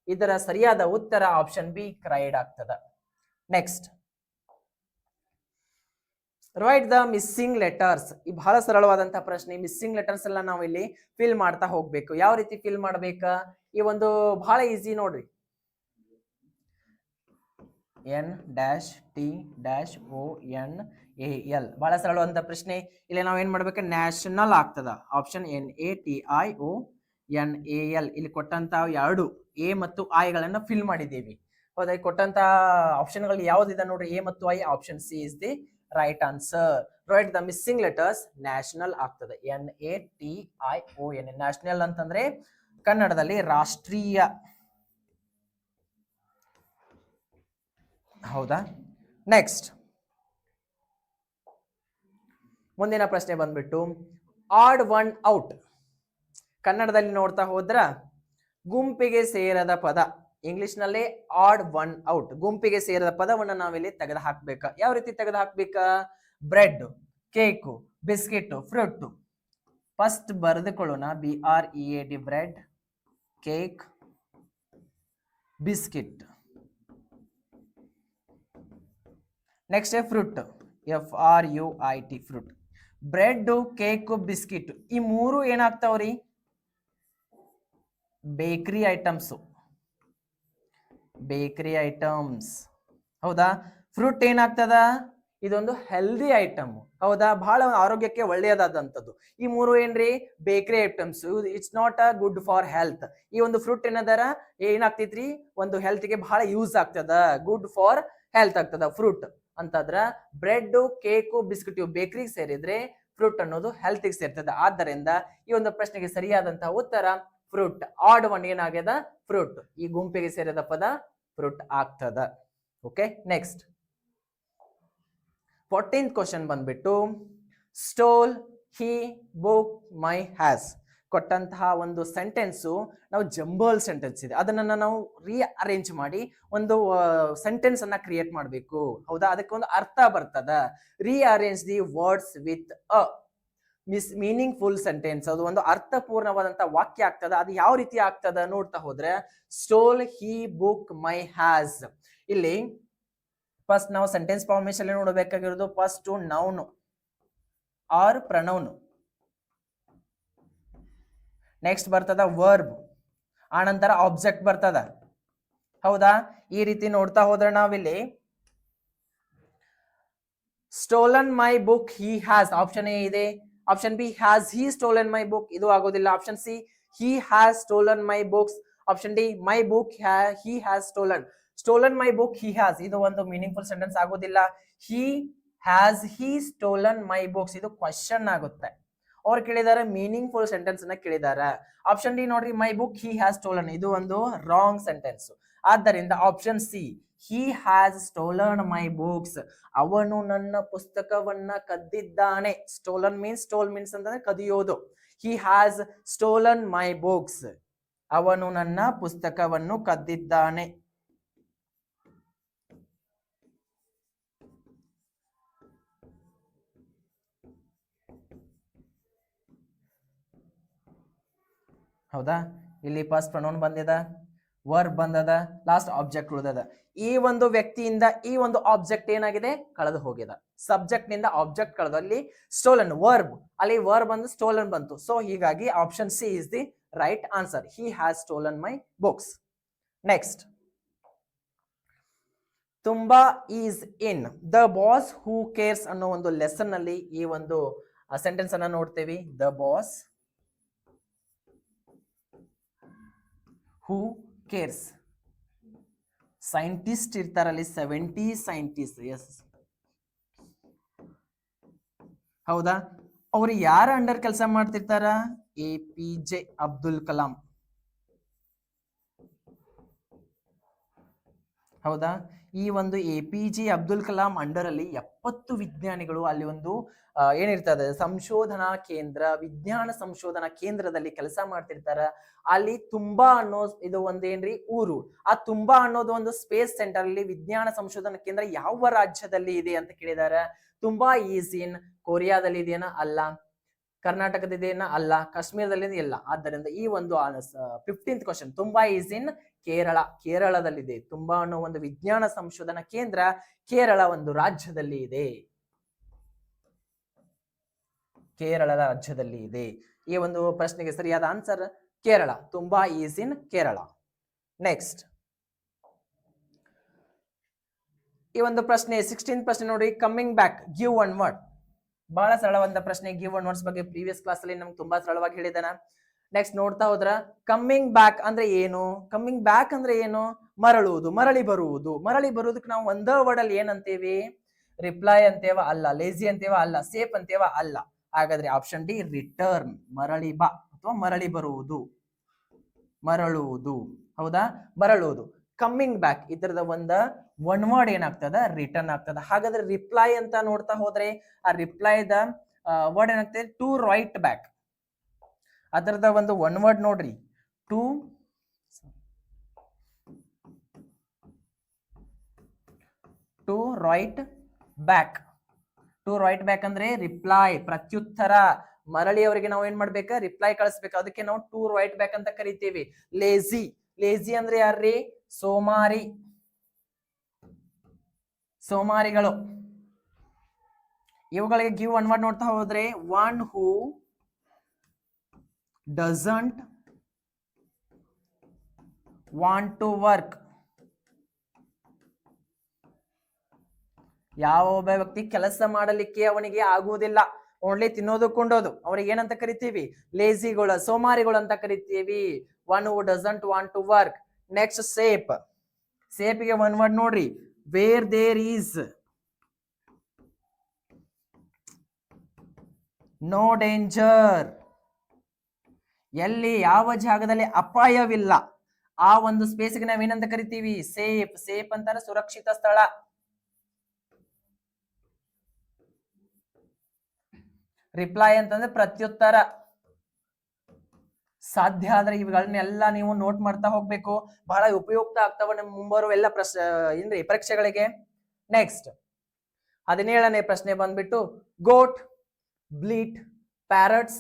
ಇದರ ಸರಿಯಾದ ಉತ್ತರ ಆಪ್ಷನ್ ಬಿ ಕ್ರೈಡ್ ಆಗ್ತದ. Next right the missing letters. ಈ ಬಹಳ ಸರಳವಾದಂತಹ ಪ್ರಶ್ನೆ. ಮಿಸ್ಸಿಂಗ್ ಲೆಟರ್ಸ್ ಎಲ್ಲ ನಾವು ಇಲ್ಲಿ ಫಿಲ್ ಮಾಡ್ತಾ ಹೋಗ್ಬೇಕು. ಯಾವ ರೀತಿ ಫಿಲ್ ಮಾಡ್ಬೇಕಾ? ಈ ಒಂದು ಬಹಳ ಈಸಿ ನೋಡ್ರಿ. N-T-O-N-A-L ಬಹಳ ಸರಳವಾದಂತ ಪ್ರಶ್ನೆ. ಇಲ್ಲಿ ನಾವ್ ಏನ್ ಮಾಡ್ಬೇಕು? ನ್ಯಾಷನಲ್ ಆಗ್ತದ. Option NATIONAL. ಇಲ್ಲಿ ಕೊಟ್ಟಂತ ಎರಡು ಎ ಮತ್ತು ಐ ಗಳನ್ನ ಫಿಲ್ ಮಾಡಿದ್ದೀವಿ. ಹೌದಾ? ಕೊಟ್ಟಂತ ಆಪ್ಷನ್ಗಳು ಯಾವ್ದಿದೆ ನೋಡ್ರಿ, ಎ ಮತ್ತು I. Option C is the right answer. Right the missing letters national ಆಗ್ತದೆ. NATION. ನ್ಯಾಷನಲ್ ಅಂತಂದ್ರೆ ಕನ್ನಡದಲ್ಲಿ ರಾಷ್ಟ್ರೀಯ. ಹೌದಾ? ನೆಕ್ಸ್ಟ್ ಮುಂದಿನ ಪ್ರಶ್ನೆ ಬಂದ್ಬಿಟ್ಟು ಆಡ್ ಒನ್ ಔಟ್. ಕನ್ನಡದಲ್ಲಿ ನೋಡ್ತಾ ಹೋದ್ರ ಗುಂಪಿಗೆ ಸೇರದ ಪದ. ಇಂಗ್ಲಿಷ್ ನಲ್ಲಿ ಆಡ್ ಒನ್ ಔಟ್, ಗುಂಪಿಗೆ ಸೇರದ ಪದವನ್ನ ನಾವಿಲ್ಲಿ ತೆಗೆದು ಹಾಕ್ಬೇಕ. ಯಾವ ರೀತಿ ತೆಗೆದು ಹಾಕ್ಬೇಕ? Bread, cake, biscuit, fruit. First ಬರೆದುಕೊಳ್ಳೋಣ. BREAD, bread, cake, biscuit. Next fruit, FRUIT, fruit. Bread, cake, biscuit ಈ ಮೂರು ಏನಾಗ್ತಾವ್ರಿ? Bakery items. Bakery items. ಹೌದಾ? ಫ್ರೂಟ್ ಏನಾಗ್ತದ? ಇದೊಂದು ಹೆಲ್ದಿ ಐಟಮ್. ಹೌದಾ? ಬಹಳ ಆರೋಗ್ಯಕ್ಕೆ ಒಳ್ಳೆಯದಾದಂಥದ್ದು. ಈ ಮೂರು ಏನ್ರಿ? Bakery items. It's not a good for health. ಈ ಒಂದು ಫ್ರೂಟ್ ಏನದಾರ ಏನಾಗ್ತೈತ್ರಿ? ಒಂದು ಹೆಲ್ತ್ ಗೆ ಬಹಳ ಯೂಸ್ ಆಗ್ತದ, ಗುಡ್ ಫಾರ್ ಹೆಲ್ತ್ ಆಗ್ತದ ಫ್ರೂಟ್ ಅಂತಂದ್ರ. ಬ್ರೆಡ್, ಕೇಕು, ಬಿಸ್ಕಿಟ್ ಇವು ಬೇಕರಿಗೆ ಸೇರಿದ್ರೆ ಫ್ರೂಟ್ ಅನ್ನೋದು ಹೆಲ್ತ್ ಗೆ ಸೇರ್ತದೆ. ಆದ್ದರಿಂದ ಈ ಒಂದು ಪ್ರಶ್ನೆಗೆ ಸರಿಯಾದಂತಹ ಉತ್ತರ ಫ್ರೂಟ್. ಆಡ್ ಒನ್ ಏನಾಗ್ಯದ? ಫ್ರೂಟ್. ಈ ಗುಂಪಿಗೆ ಸೇರಿದ ಪದ ಫ್ರೂಟ್ ಆಗ್ತದ. ಓಕೆ? ನೆಕ್ಸ್ಟ್ 14th ಕ್ವಶನ್ ಬಂದ್ಬಿಟ್ಟು stole he book my has ಕೊಟ್ಟಂತಹ ಒಂದು ಸೆಂಟೆನ್ಸು ನಾವು ಜಂಬಲ್ ಸೆಂಟೆನ್ಸ್ ಇದೆ, ಅದನ್ನ ನಾವು ರೀಅರೇಂಜ್ ಮಾಡಿ ಒಂದು ಸೆಂಟೆನ್ಸ್ ಅನ್ನ ಕ್ರಿಯೇಟ್ ಮಾಡಬೇಕು. ಹೌದಾ, ಅದಕ್ಕೆ ಒಂದು ಅರ್ಥ ಬರ್ತದ. Rearrange the words with a meaningful sentence, ಅದು ಒಂದು ಅರ್ಥಪೂರ್ಣವಾದಂತ ವಾಕ್ಯ ಆಗ್ತದ. ಅದು ಯಾವ ರೀತಿ ಆಗ್ತದ ನೋಡ್ತಾ ಹೋದ್ರೆ, stole he book my has, ಇಲ್ಲಿ ಫಸ್ಟ್ ನಾವು ಸೆಂಟೆನ್ಸ್ ಫಾರ್ಮೇಶನ್ ನೋಡಬೇಕಾಗಿರೋದು first noun or pronoun, next ಬರ್ತದ ವರ್ಬ್, ಆನಂತರ ಆಬ್ಜೆಕ್ಟ್ ಬರ್ತದ. ಹೌದಾ, ಈ ರೀತಿ ನೋಡ್ತಾ ಹೋದ್ರೆ ನಾವಿಲ್ಲಿ stolen my book he has, option A ಇದೆ. Option B has he stolen my book, ಇದು ಆಗೋದಿಲ್ಲ. Option C he has stolen my books. Option D my book he has stolen. Stolen my book he has ಇದು ಒಂದು ಮೀನಿಂಗ್ಫುಲ್ ಸೆಂಟೆನ್ಸ್ ಆಗೋದಿಲ್ಲ. He has he stolen my books ಇದು ಕ್ವಶನ್ ಆಗುತ್ತೆ. ಅವ್ರು ಕೇಳಿದಾರೆ ಮೀನಿಂಗ್ಫುಲ್ ಸೆಂಟೆನ್ಸ್ ಅನ್ನ ಕೇಳಿದಾರೆ. ಆಪ್ಷನ್ ಡಿ ನೋಡ್ರಿ, my book he has stolen ಇದು ಒಂದು ರಾಂಗ್ ಸೆಂಟೆನ್ಸ್. ಆದ್ದರಿಂದ option C he has stolen my books, ಅವನು ನನ್ನ ಪುಸ್ತಕವನ್ನ ಕದ್ದಿದ್ದಾನೆ. ಸ್ಟೋಲನ್ ಮೀನ್ಸ್, ಸ್ಟೋಲ್ ಮೀನ್ಸ್ ಅಂತಂದ್ರೆ ಕದಿಯೋದು. He has stolen my books, ಅವನು ನನ್ನ ಪುಸ್ತಕವನ್ನು ಕದ್ದಿದ್ದಾನೆ. ಹೌದಾ, ಇಲ್ಲಿ ಫಸ್ಟ್ ಪ್ರೊನೌನ್ ಬಂದಿದ, ವರ್ಬ್ ಬಂದದ, ಲಾಸ್ಟ್ ಆಬ್ಜೆಕ್ಟ್ ಉಳಿದದ. ಈ ಒಂದು ವ್ಯಕ್ತಿಯಿಂದ ಈ ಒಂದು ಆಬ್ಜೆಕ್ಟ್ ಏನಾಗಿದೆ, ಕಳೆದು ಹೋಗಿದೆ. ಸಬ್ಜೆಕ್ಟ್ ನಿಂದ ಆಬ್ಜೆಕ್ಟ್ ಕಳೆದು ಅಲ್ಲಿ ಸ್ಟೋಲನ್ ವರ್ಬ್, ಅಲ್ಲಿ ವರ್ಬ್ ಬಂದು ಸ್ಟೋಲನ್ ಬಂತು. ಸೊ ಹೀಗಾಗಿ option C is the right answer. He has stolen my books. Next, ತುಂಬಾ is in the boss who cares ಅನ್ನೋ ಒಂದು ಲೆಸನ್ ಅಲ್ಲಿ ಈ ಒಂದು ಸೆಂಟೆನ್ಸ್ ಅನ್ನ ನೋಡ್ತೇವೆ. The boss who cares, scientist ಇರ್ತಾರಲ್ಲಿ 70 ಸೈಂಟಿಸ್ಟ್. ಎಸ್, ಹೌದಾ, ಅವ್ರು ಯಾರ ಅಂಡರ್ ಕೆಲಸ ಮಾಡ್ತಿರ್ತಾರ, APJ ಅಬ್ದುಲ್ ಕಲಾಂ. ಹೌದಾ, ಈ ಒಂದು APJ ಅಬ್ದುಲ್ ಕಲಾಂ ಅಂಡರ್ ಅಲ್ಲಿ 70 ವಿಜ್ಞಾನಿಗಳು ಅಲ್ಲಿ ಒಂದು ಏನಿರ್ತದೆ ಸಂಶೋಧನಾ ಕೇಂದ್ರ, ವಿಜ್ಞಾನ ಸಂಶೋಧನಾ ಕೇಂದ್ರದಲ್ಲಿ ಕೆಲಸ ಮಾಡ್ತಿರ್ತಾರ. ಅಲ್ಲಿ ತುಂಬಾ ಅನ್ನೋ ಇದು ಒಂದೇನ್ರಿ ಊರು. ಆ ತುಂಬಾ ಅನ್ನೋದು ಒಂದು ಸ್ಪೇಸ್ ಸೆಂಟರ್ ಅಲ್ಲಿ ವಿಜ್ಞಾನ ಸಂಶೋಧನಾ ಕೇಂದ್ರ ಯಾವ ರಾಜ್ಯದಲ್ಲಿ ಇದೆ ಅಂತ ಕೇಳಿದಾರೆ. ತುಂಬಾ ಈಸ್ ಇನ್ ಕೊರಿಯಾದಲ್ಲಿ ಇದೆಯಾ, ಅಲ್ಲ. ಕರ್ನಾಟಕದ ಅಲ್ಲ. ಕಾಶ್ಮೀರದಲ್ಲಿ ಇಲ್ಲ. ಆದ್ದರಿಂದ ಈ ಒಂದು 15th ಕ್ವಶನ್, ತುಂಬಾ ಈಸ್ ಇನ್ ಕೇರಳ, ಕೇರಳದಲ್ಲಿದೆ. ತುಂಬಾ ಅನ್ನೋ ಒಂದು ವಿಜ್ಞಾನ ಸಂಶೋಧನಾ ಕೇಂದ್ರ ಕೇರಳ ಒಂದು ರಾಜ್ಯದಲ್ಲಿ ಇದೆ, ಕೇರಳದ ರಾಜ್ಯದಲ್ಲಿ ಇದೆ. ಈ ಒಂದು ಪ್ರಶ್ನೆಗೆ ಸರಿಯಾದ ಆನ್ಸರ್ ಕೇರಳ. ತುಂಬಾ ಈಸ್ ಇನ್ ಕೇರಳ. ನೆಕ್ಸ್ಟ್, ಈ ಒಂದು ಪ್ರಶ್ನೆ 16th ಪ್ರಶ್ನೆ ನೋಡಿ, coming back give one word. ಬಹಳ ಸರಳವಾದ ಪ್ರಶ್ನೆ. ಗಿವ್ ಒನ್ ವರ್ಡ್ಸ್ ಬಗ್ಗೆ ಪ್ರೀವಿಯಸ್ ಕ್ಲಾಸ್ ಅಲ್ಲಿ ನಮ್ಗೆ ತುಂಬಾ ಸರಳವಾಗಿ ಹೇಳಿದಾನ. ನೆಕ್ಸ್ಟ್ ನೋಡ್ತಾ ಹೋದ್ರ, ಕಮ್ಮಿಂಗ್ ಬ್ಯಾಕ್ ಅಂದ್ರೆ ಏನು? ಕಮ್ಮಿಂಗ್ ಬ್ಯಾಕ್ ಅಂದ್ರೆ ಏನು? ಮರಳುವುದು, ಮರಳಿ ಬರುವುದು. ಮರಳಿ ಬರುವುದಕ್ಕೆ ನಾವು ಒಂದೇ ವರ್ಡ್ ಅಲ್ಲಿ ಏನಂತೇವಿ? ರಿಪ್ಲೈ ಅಂತೇವ? ಅಲ್ಲ. ಲೇಜಿ ಅಂತೇವ? ಅಲ್ಲ. ಸೇಫ್ ಅಂತೇವ? ಅಲ್ಲ. ಹಾಗಾದ್ರೆ ಆಪ್ಷನ್ ಡಿ ರಿಟರ್ನ್, ಮರಳಿ ಬಾ ಅಥವಾ ಮರಳಿ ಬರುವುದು, ಮರಳುವುದು. ಹೌದಾ, ಮರಳುವುದು. ಕಮ್ಮಿಂಗ್ ಬ್ಯಾಕ್ ಇದರದ ಒನ್ ವರ್ಡ್ ಏನಾಗ್ತದ? ರಿಟರ್ನ್ ಆಗ್ತದ. ಹಾಗಾದ್ರೆ ರಿಪ್ಲೈ ಅಂತ ನೋಡ್ತಾ ಹೋದ್ರೆ ಆ ರಿಪ್ಲೈದ ವರ್ಡ್ ಏನಾಗ್ತದೆ? To write back. ಅದರದ ಒನ್ ವರ್ಡ್ ನೋಡ್ರಿ, to write back. To write back ಅಂದ್ರೆ ರಿಪ್ಲೈ, ಪ್ರತ್ಯುತ್ತರ. ಮರಳಿ ಅವರಿಗೆ ನಾವು ಏನ್ ಮಾಡ್ಬೇಕು? ರಿಪ್ಲೈ ಕಳಿಸ್ಬೇಕು. ಅದಕ್ಕೆ ನಾವು ಟು ರೈಟ್ ಬ್ಯಾಕ್ ಅಂತ ಕರಿತೀವಿ. ಲೇಜಿ, ಲೇಜಿ ಅಂದ್ರೆ ಯಾರ್ರಿ? ಸೋಮಾರಿ, ಸೋಮಾರಿಗಳು. ಇವುಗಳಿಗೆ ಗಿವ್ ಒನ್ ವರ್ಡ್ ನೋಡ್ತಾ ಹೋದ್ರೆ, one who doesn't want to work. ಯಾವ ಒಬ್ಬ ವ್ಯಕ್ತಿ ಕೆಲಸ ಮಾಡಲಿಕ್ಕೆ ಅವನಿಗೆ ಆಗುವುದಿಲ್ಲ, ಓನ್ಲಿ ತಿನ್ನೋದು ಕೊಂಡೋದು, ಅವ್ರಿಗೆ ಏನಂತ ಕರಿತೀವಿ? ಲೇಜಿಗಳು, ಸೋಮಾರಿಗಳು ಅಂತ ಕರಿತೀವಿ. One who doesn't want to work. Next, safe. ಸೇಪಿಗೆ ಒನ್ ವರ್ಡ್ ನೋಡ್ರಿ, where there is no danger. ಎಲ್ಲಿ ಯಾವ ಜಾಗದಲ್ಲಿ ಅಪಾಯವಿಲ್ಲ ಆ ಒಂದು ಸ್ಪೇಸ್ಗೆ ನಾವೇನಂತ ಕರಿತೀವಿ? ಸೇಫ್. ಸೇಫ್ ಅಂತಾರೆ ಸುರಕ್ಷಿತ ಸ್ಥಳ. ರಿಪ್ಲೈ ಅಂತಂದ್ರೆ ಪ್ರತ್ಯುತ್ತರ. ಸಾಧ್ಯ ಆದ್ರೆ ಇವುಗಳನ್ನೆಲ್ಲ ನೀವು ನೋಟ್ ಮಾಡ್ತಾ ಹೋಗ್ಬೇಕು, ಬಹಳ ಉಪಯುಕ್ತ ಆಗ್ತಾವ ನಿಮ್ಮ ಮುಂಬರುವ ಎಲ್ಲ ಏನ್ರಿ ಪರೀಕ್ಷೆಗಳಿಗೆ. ನೆಕ್ಸ್ಟ್ 17ನೇ ಪ್ರಶ್ನೆ ಬಂದ್ಬಿಟ್ಟು ಗೋಟ್, ಬ್ಲೀಟ್, ಪ್ಯಾರಟ್ಸ್.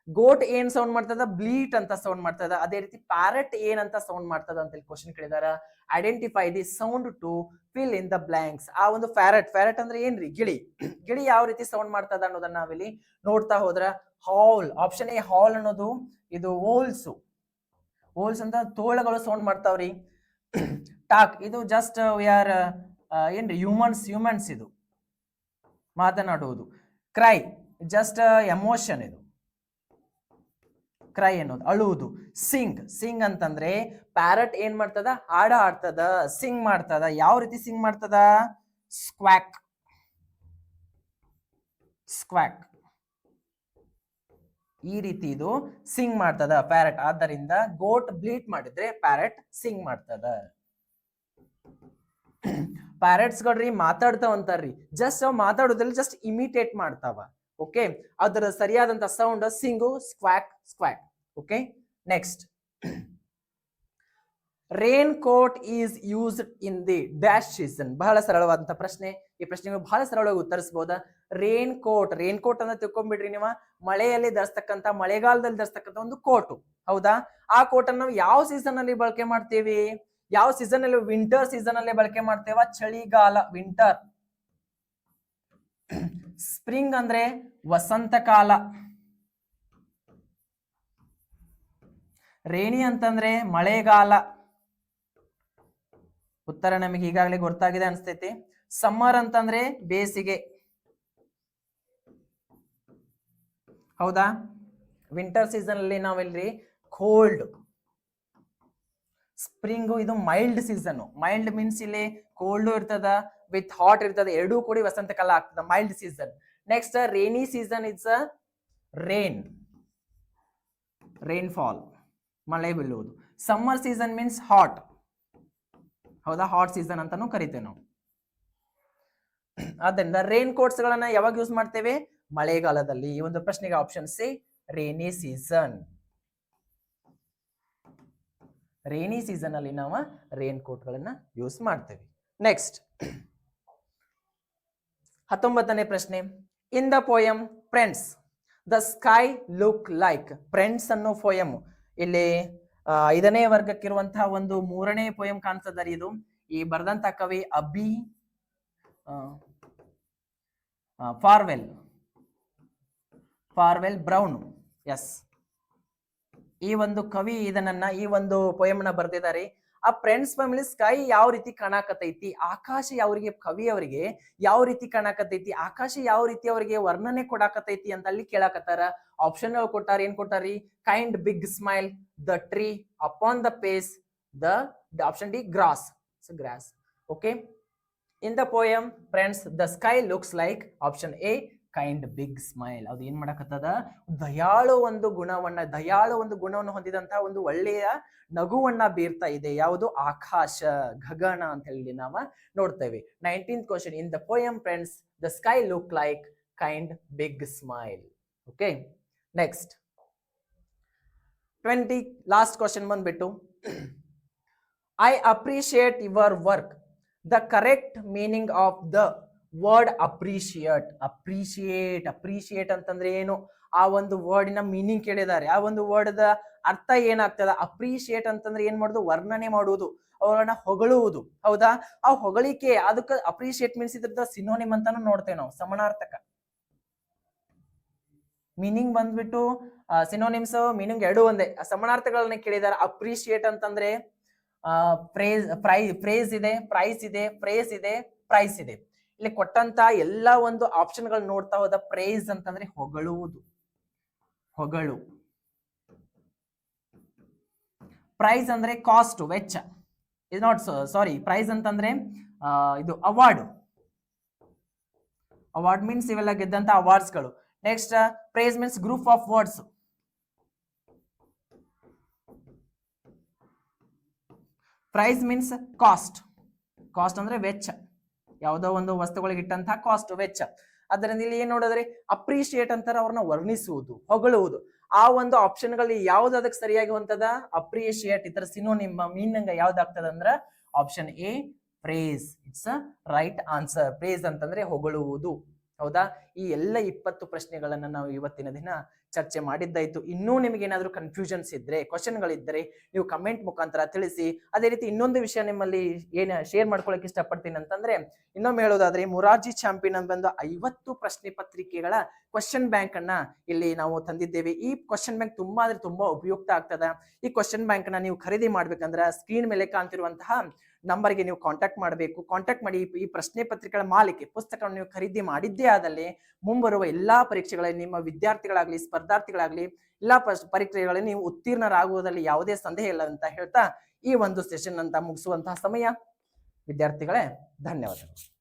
ಗೋಟ್ ಏನ್ ಸೌಂಡ್ ಮಾಡ್ತದ? ಬ್ಲೀಟ್ ಅಂತ ಸೌಂಡ್ ಮಾಡ್ತದ. ಅದೇ ರೀತಿ ಪ್ಯಾರಟ್ ಏನಂತ ಸೌಂಡ್ ಮಾಡ್ತದ ಅಂತ ಹೇಳಿ ಕ್ವಶನ್ ಕೇಳಿದಾರ. Identify the sound to fill in the blanks. ಆ ಒಂದು ಪ್ಯಾರಟ್ ಅಂದ್ರೆ ಏನ್ರಿ? ಗಿಳಿ. ಗಿಳಿ ಯಾವ ರೀತಿ ಸೌಂಡ್ ಮಾಡ್ತದ ಅನ್ನೋದನ್ನ ನಾವಿಲ್ಲಿ ನೋಡ್ತಾ ಹೋದ್ರ, ಹಾಲ್. ಆಪ್ಷನ್ ಎ ಹಾಲ್ ಅನ್ನೋದು ಇದು ಓಲ್ಸ್. ಓಲ್ಸ್ ಅಂತ ತೋಳಗಳು ಸೌಂಡ್ ಮಾಡ್ತಾವ್ರಿ. ಟಾಕ್ ಇದು ಜಸ್ಟ್ ವಿ ಆರ್ ಏನ್ರಿ ಹ್ಯೂಮನ್ಸ್ ಇದು ಮಾತನಾಡುವುದು. ಕ್ರೈ ಜಸ್ಟ್ ಎಮೋಷನ್, ಇದು ಕ್ರೈ ಅನ್ನೋದು ಅಳುವುದು. ಸಿಂಗ್ ಅಂತಂದ್ರೆ ಪ್ಯಾರಟ್ ಏನ್ ಮಾಡ್ತದ? ಹಾಡ ಹಾಡ್ತದ, ಸಿಂಗ್ ಮಾಡ್ತದ. ಯಾವ ರೀತಿ ಸಿಂಗ್ ಮಾಡ್ತದ? ಸ್ಕ್ವಾಕ್. ಈ ರೀತಿ ಇದು ಸಿಂಗ್ ಮಾಡ್ತದ ಪ್ಯಾರಟ್. ಆದ್ದರಿಂದ ಗೋಟ್ ಬ್ಲೀಟ್ ಮಾಡಿದ್ರೆ ಪ್ಯಾರಟ್ ಸಿಂಗ್ ಮಾಡ್ತದ. ಪ್ಯಾರಟ್ಸ್ ಗಳ್ರಿ ಮಾತಾಡ್ತಾವ ಅಂತಾರ್ರಿ, ಜಸ್ಟ್ ಮಾತಾಡೋದ್ರಲ್ಲಿ ಜಸ್ಟ್ ಇಮಿಟೇಟ್ ಮಾಡ್ತಾವ. ಓಕೆ, ಅದರ ಸರಿಯಾದಂತ sound sing, squawk. Okay, next raincoat is used in the dash season. ಬಹಳ ಸರಳವಾದಂತ ಪ್ರಶ್ನೆ. ಈ ಪ್ರಶ್ನೆಗೆ ಬಹಳ ಸರಳವಾಗಿ ಉತ್ತರಿಸಬಹುದಾ? ರೇನ್ ಕೋಟ್ ಅಂತ ತಿಳ್ಕೊಂಡ್ಬಿಡ್ರಿ ನೀವು. ಮಳೆಯಲ್ಲಿ ಧರಿಸ್ತಕ್ಕಂತ, ಮಳೆಗಾಲದಲ್ಲಿ ಧರಿಸ್ತಕ್ಕಂತ ಒಂದು ಕೋಟು. ಹೌದಾ? ಆ ಕೋಟ್ ಅನ್ನು ನಾವು ಯಾವ ಸೀಸನ್ ಅಲ್ಲಿ ಬಳಕೆ ಮಾಡ್ತೀವಿ? ಯಾವ ಸೀಸನ್ ಅಲ್ಲಿ? ವಿಂಟರ್ ಸೀಸನ್ ಅಲ್ಲೇ ಬಳಕೆ ಮಾಡ್ತೇವ. ಚಳಿಗಾಲ ವಿಂಟರ್. ಸ್ಪ್ರಿಂಗ್ ಅಂದ್ರೆ ವಸಂತ ಕಾಲ. ರೇನಿ ಅಂತಂದ್ರೆ ಮಳೆಗಾಲ. ಉತ್ತರ ನಮಗೆ ಈಗಾಗಲೇ ಗೊತ್ತಾಗಿದೆ ಅನ್ಸ್ತೈತಿ. ಸಮ್ಮರ್ ಅಂತಂದ್ರೆ ಬೇಸಿಗೆ. ಹೌದಾ? ವಿಂಟರ್ ಸೀಸನ್ ಅಲ್ಲಿ ನಾವಿಲ್ರಿ ಕೋಲ್ಡ್. ಸ್ಪ್ರಿಂಗು ಇದು ಮೈಲ್ಡ್ ಸೀಸನ್. ಮೈಲ್ಡ್ ಮೀನ್ಸ್ ಇಲ್ಲಿ ಕೋಲ್ಡ್ ಇರ್ತದ ವಿತ್ ಹಾಟ್ ಇರ್ತದ, ಎರಡೂ ಕೂಡಿ ವಸಂತ ಕಾಲ ಆಗ್ತದ, mild season. Next rainy season it's rainfall, ಮಳೆ ಬೀಳುವುದು. Summer season means hot. ಹೌದಾ? ಹಾಟ್ ಸೀಸನ್ ಅಂತಾನು ಕರಿತೇವೆ ನಾವು. ಆದ್ದರಿಂದ ರೈನ್ ಕೋಟ್ಸ್ ಗಳನ್ನ ಯಾವಾಗ ಯೂಸ್ ಮಾಡ್ತೇವೆ? ಮಳೆಗಾಲದಲ್ಲಿ. ಈ ಒಂದು ಪ್ರಶ್ನೆಗೆ option C rainy season. Rainy season ಅಲ್ಲಿ ನಾವು ರೈನ್ ಕೋಟ್ ಗಳನ್ನ ಯೂಸ್ ಮಾಡ್ತೇವೆ. ನೆಕ್ಸ್ಟ್ 19ನೇ ಪ್ರಶ್ನೆ. ಇನ್ the poem friends the sky look like. Friends ಅನ್ನೋ ಪೋಯಮ್ ಇಲ್ಲಿ 5ನೇ ವರ್ಗಕ್ಕಿರುವಂತಹ ಒಂದು 3ನೇ ಪೋಯಮ್ ಕಾಣಿಸ್ತದ. ಇದು ಈ ಬರೆದಂತ ಕವಿ ಅಬಿ ಫಾರ್ವೆಲ್ ಬ್ರೌನ್. ಎಸ್, ಈ ಒಂದು ಕವಿ ಇದನ್ನ ಈ ಒಂದು ಪೋಯಮ್ನ ಬರ್ದಿದ್ದಾರೆ. ಆ ಫ್ರೆಂಡ್ಸ್ ಫ್ಯಾಮಿಲಿ ಸ್ಕೈ ಯಾವ ರೀತಿ ಕಾಣಕತೈತಿ, ಆಕಾಶ ಕವಿಯವರಿಗೆ ಯಾವ ರೀತಿ ಕಾಣಕತೈತಿ, ಆಕಾಶ ಯಾವ ರೀತಿ ಅವರಿಗೆ ವರ್ಣನೆ ಕೊಡಾಕತೈತಿ ಅಂತ ಅಲ್ಲಿ ಕೇಳಾಕತ್ತಾರ. ಆಪ್ಷನ್ ಕೊಟ್ಟಾರ. ಏನ್ ಕೊಟ್ಟಾರಿ? Kind big smile, the tree, upon the face, the option D grass. Okay, in the poem friends the sky looks like option A kind big smile. ಅದು ಏನ್ ಮಾಡಕತ್ತದ? ದಯಾಳು ಒಂದು ಗುಣವನ್ನು ಹೊಂದಿದಂತಹ ಒಂದು ಒಳ್ಳೆಯ ನಗುವನ್ನ ಬೀರ್ತಾ ಇದೆ. ಯಾವುದು? ಆಕಾಶ, ಗಗನ ಅಂತ ಹೇಳಿ ನಾವು ನೋಡ್ತೇವೆ. 19th question. In the poem friends the sky look like kind big smile. Okay, next 20 last question ಬಂದ್ಬಿಟ್ಟು I appreciate your work. The correct meaning of the word appreciate ಅಂತಂದ್ರೆ ಏನು? ಆ ಒಂದು ವರ್ಡಿನ ಮೀನಿಂಗ್ ಕೇಳಿದ್ದಾರೆ. ಆ ಒಂದು ವರ್ಡ್ ಅರ್ಥ ಏನಾಗ್ತದ? ಅಪ್ರಿಶಿಯೇಟ್ ಅಂತಂದ್ರೆ ಏನ್ ಮಾಡುದು? ವರ್ಣನೆ ಮಾಡುವುದು, ಅವರನ್ನ ಹೊಗಳುವುದು. ಹೌದಾ? ಆ ಹೊಗಳಿಕೆ, ಅದಕ್ಕೆ ಅಪ್ರಿಶಿಯೇಟ್ ಮೀನ್ಸ್ ಇದ್ರದ ಸಿನೋನಿಮ್ ಅಂತಾನು ನೋಡ್ತೇವೆ ನಾವು, ಸಮಾನಾರ್ಥಕ. ಮೀನಿಂಗ್ ಬಂದ್ಬಿಟ್ಟು ಸಿನೋನಿಮ್ಸ್ ಮೀನಿಂಗ್ ಎರಡು ಒಂದೇ. ಸಮಾನಾರ್ಥಗಳನ್ನ ಕೇಳಿದಾರೆ. ಅಪ್ರಿಶಿಯೇಟ್ ಅಂತಂದ್ರೆ ಪ್ರೈಸ್ ಇದೆ, ಪ್ರೈಸ್ ಇದೆ. ಇಲ್ಲಿ ಕೊಟ್ಟಂತ ಎಲ್ಲಾ ಒಂದು ಆಪ್ಷನ್ ಗಳು ನೋಡ್ತಾ ಹೋದ ಪ್ರೈಸ್ ಅಂತಂದ್ರೆ ಹೊಗಳುವುದು, ಪ್ರೈಸ್ ಅಂದ್ರೆ ಕಾಸ್ಟ್, ವೆಚ್ಚ. ಇದು ನಾಟ್ ಸಾರಿ, ಪ್ರೈಸ್ ಅಂತಂದ್ರೆ ಇದು ಅವಾರ್ಡ್ ಮೀನ್ಸ್ ಇವೆಲ್ಲ ಗೆದ್ದಂತ ಅವಾರ್ಡ್ಸ್ ಗಳು. Next prize means group of words. Prize means cost ಅಂದ್ರೆ ವೆಚ್ಚ. ಯಾವುದೋ ಒಂದು ವಸ್ತುಗಳಿಗೆ ಇಟ್ಟಂತಹ ಕಾಸ್ಟ್, ವೆಚ್ಚ. ಅದರಿಂದ ಇಲ್ಲಿ ಏನ್ ನೋಡಿದ್ರೆ ಅಪ್ರಿಶಿಯೇಟ್ ಅಂತಾರೆ, ಅವ್ರನ್ನ ವರ್ಣಿಸುವುದು, ಹೊಗಳುವುದು. ಆ ಒಂದು ಆಪ್ಷನ್ ಗಳಲ್ಲಿ ಯಾವ್ದು ಅದಕ್ಕೆ ಸರಿಯಾಗಿ ಹೊಂತದ? ಅಪ್ರಿಶಿಯೇಟ್. ಇದರ ಸಿನೋನಿಮ್ ಮೀನಿಂಗ್ ಯಾವ್ದಾಗ್ತದ ಅಂದ್ರ option A praise. It's a right answer. Praise ಅಂತಂದ್ರೆ ಹೊಗಳುವುದು. ಹೌದಾ? ಈ ಎಲ್ಲ 20 ಪ್ರಶ್ನೆಗಳನ್ನ ನಾವು ಇವತ್ತಿನ ದಿನ ಚರ್ಚೆ ಮಾಡಿದ್ದಾಯ್ತು. ಇನ್ನೂ ನಿಮಗೆ ಏನಾದರೂ ಕನ್ಫ್ಯೂಷನ್ಸ್ ಇದ್ರೆ, ಕ್ವಶನ್ಗಳಿದ್ದರೆ ನೀವು ಕಮೆಂಟ್ ಮುಖಾಂತರ ತಿಳಿಸಿ. ಅದೇ ರೀತಿ ಇನ್ನೊಂದು ವಿಷಯ ನಿಮ್ಮಲ್ಲಿ ಏನು ಶೇರ್ ಮಾಡ್ಕೊಳಕ್ಕೆ ಇಷ್ಟಪಡ್ತೀನಿ ಅಂತಂದ್ರೆ, ಇನ್ನೊಮ್ಮೆ ಹೇಳೋದಾದ್ರೆ ಮುರಾರ್ಜಿ ಚಾಂಪಿಯನ್ ಅಂತ ಬಂದು 50 ಪ್ರಶ್ನೆ ಪತ್ರಿಕೆಗಳ ಕ್ವಶನ್ ಬ್ಯಾಂಕ್ ಅನ್ನ ಇಲ್ಲಿ ನಾವು ತಂದಿದ್ದೇವೆ. ಈ ಕ್ವಶನ್ ಬ್ಯಾಂಕ್ ತುಂಬಾ ಅಂದ್ರೆ ತುಂಬಾ ಉಪಯುಕ್ತ ಆಗ್ತದ. ಈ ಕ್ವಶನ್ ಬ್ಯಾಂಕ್ ನ ನೀವು ಖರೀದಿ ಮಾಡ್ಬೇಕಂದ್ರೆ ಸ್ಕ್ರೀನ್ ಮೇಲೆ ಕಾಣ್ತಿರುವಂತಹ ನಂಬರ್ಗೆ ನೀವು ಕಾಂಟ್ಯಾಕ್ಟ್ ಮಾಡಬೇಕು. ಕಾಂಟ್ಯಾಕ್ಟ್ ಮಾಡಿ ಈ ಪ್ರಶ್ನೆ ಪತ್ರಿಕೆಗಳ ಮಾಲಿಕೆ ಪುಸ್ತಕವನ್ನು ನೀವು ಖರೀದಿ ಮಾಡಿದ್ದೇ ಆದಲ್ಲಿ ಮುಂಬರುವ ಎಲ್ಲಾ ಪರೀಕ್ಷೆಗಳಲ್ಲಿ ನಿಮ್ಮ ವಿದ್ಯಾರ್ಥಿಗಳಾಗ್ಲಿ ಸ್ಪರ್ಧಾರ್ಥಿಗಳಾಗ್ಲಿ ಎಲ್ಲಾ ಪರೀಕ್ಷೆಗಳಲ್ಲಿ ನೀವು ಉತ್ತೀರ್ಣರಾಗುವುದರಲ್ಲಿ ಯಾವುದೇ ಸಂದೇಹ ಇಲ್ಲ ಅಂತ ಹೇಳ್ತಾ ಈ ಒಂದು ಸೆಷನ್ ಅಂತ ಮುಗಿಸುವಂತಹ ಸಮಯ. ವಿದ್ಯಾರ್ಥಿಗಳೇ, ಧನ್ಯವಾದಗಳು.